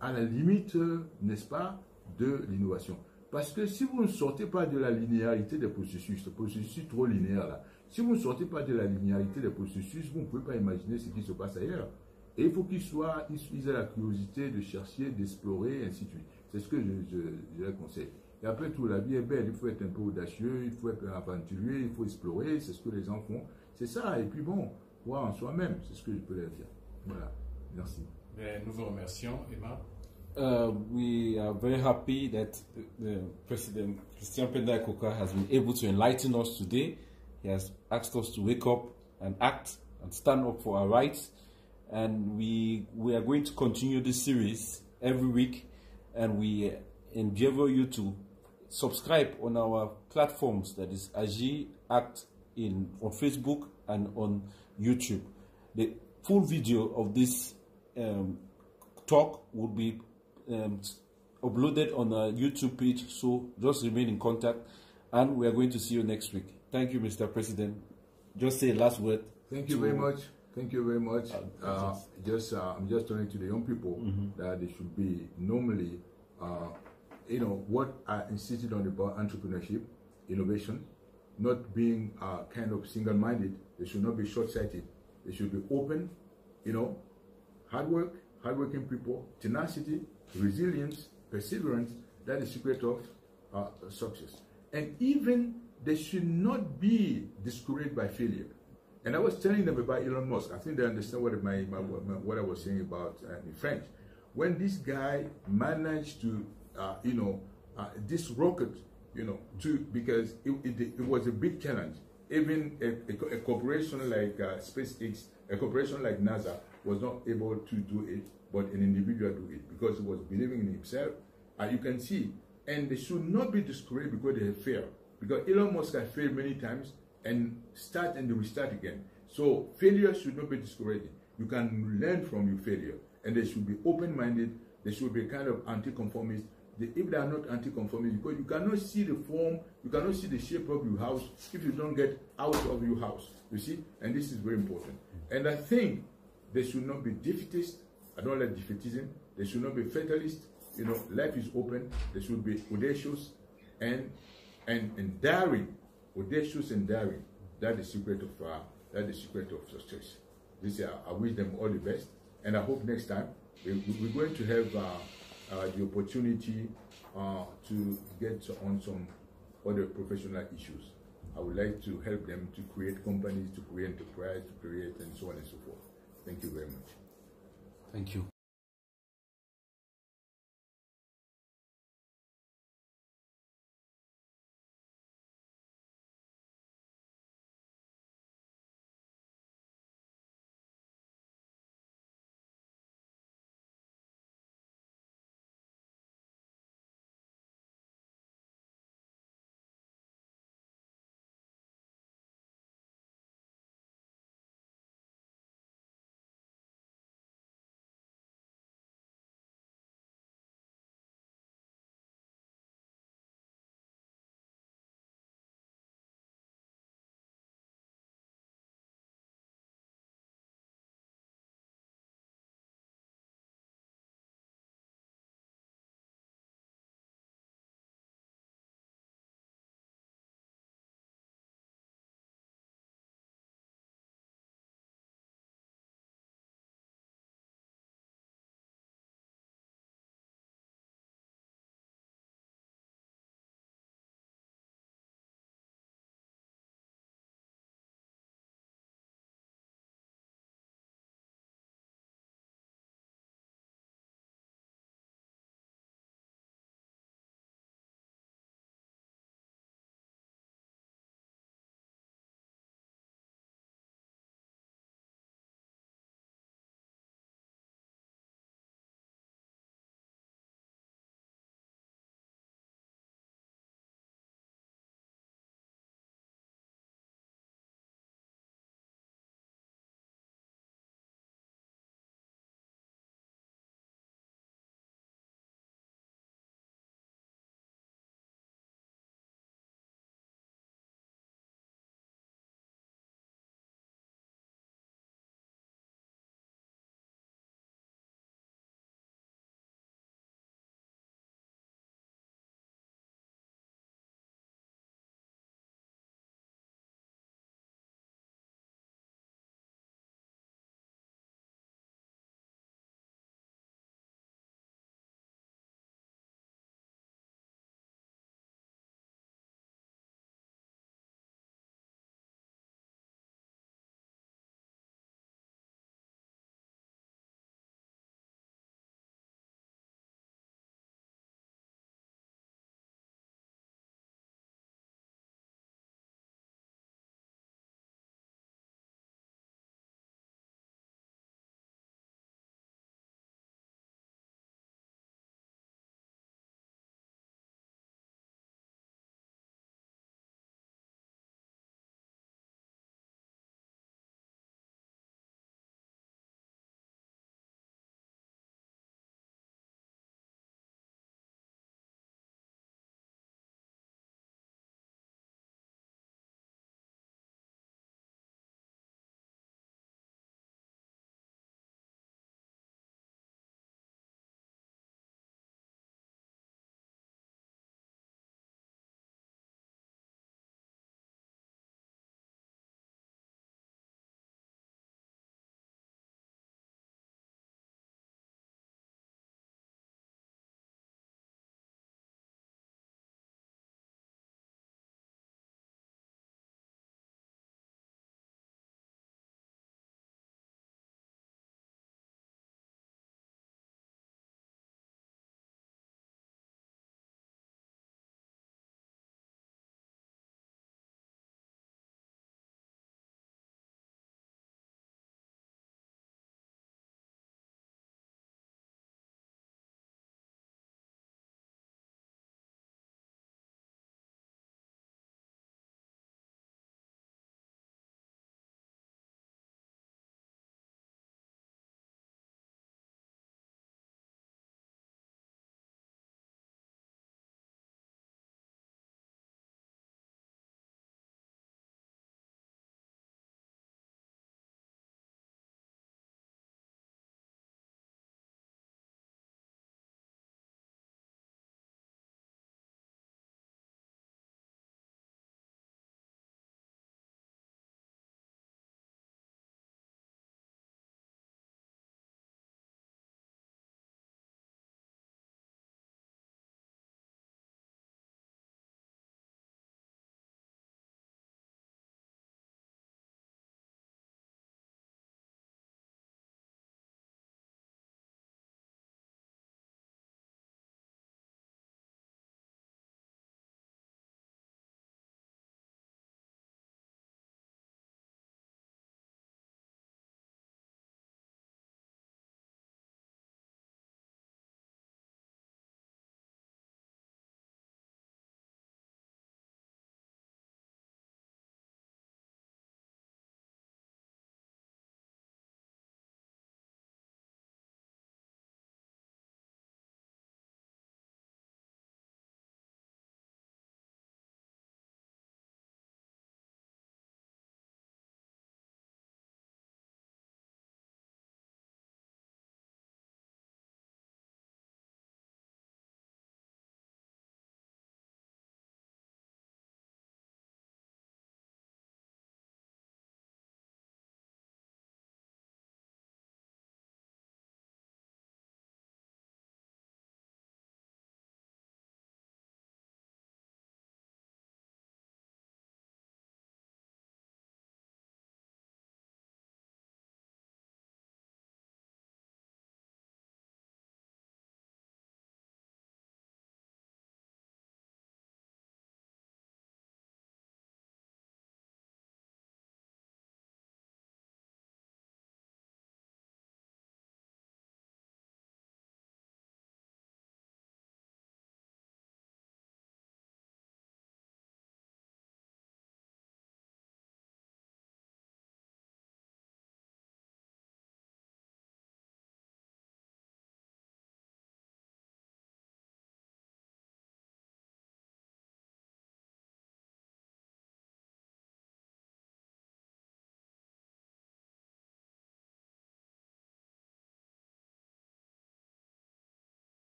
à la limite, n'est-ce pas, de l'innovation. Parce que si vous ne sortez pas de la linéarité des processus, le processus trop linéaire là, si vous ne sortez pas de la linéarité des processus, vous ne pouvez pas imaginer ce qui se passe ailleurs. Et il faut qu'ils aient la curiosité de chercher, d'explorer, et ainsi de suite. C'est ce que je leur conseille. Et après tout, la vie est belle, il faut être un peu audacieux, il faut être aventurier, il faut explorer, c'est ce que les gens font. C'est ça, et puis bon, voir en soi-même, c'est ce que je peux leur dire. Voilà, merci. Nous vous remercions, Emma. We are very happy that the President Christian Penda Ikoka has been able to enlighten us today. He has asked us to wake up and act and stand up for our rights. And we are going to continue this series every week, and we endeavor you to subscribe on our platforms, that is Agi Act on Facebook and on YouTube. The full video of this talk will be uploaded on our YouTube page, so just remain in contact, and we are going to see you next week. Thank you, Mr. President. Just say a last word. Thank you very much. Thank you very much. I'm just turning to the young people that they should be normally, what I insisted on about entrepreneurship, innovation, not being kind of single-minded. They should not be short-sighted. They should be open, hardworking people, tenacity, resilience, perseverance. That is the secret of success. And even they should not be discouraged by failure. And I was telling them about Elon Musk. I think they understand what I was saying about in French. When this guy managed to, this rocket, because it was a big challenge. Even a corporation like SpaceX, a corporation like NASA was not able to do it, but an individual do it because he was believing in himself. You can see, and they should not be discouraged because they have failed. Because Elon Musk has failed many times and start and restart again. So failure should not be discouraging. You can learn from your failure, and they should be open-minded. They should be kind of anti-conformist. If they are not anti-conformist, because you cannot see the form, you cannot see the shape of your house if you don't get out of your house. You see, and this is very important. And I think they should not be defeatist. I don't like defeatism. They should not be fatalist. Life is open. They should be audacious and daring. Audacious and daring. That's the secret of success. I wish them all the best, and I hope next time we're going to have the opportunity to get on some other professional issues. I would like to help them to create companies, to create enterprise, to create and so on and so forth. Thank you very much. Thank you.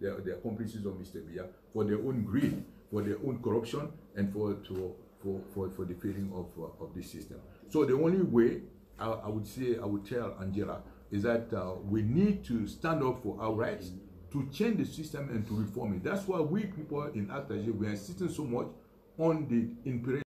the accomplices of Mr. Biya for their own greed, for their own corruption, and for the failing of this system. So the only way I would tell Angela is that we need to stand up for our rights, to change the system and to reform it. That's why we people in ACT-AG, we are insisting so much on the imperative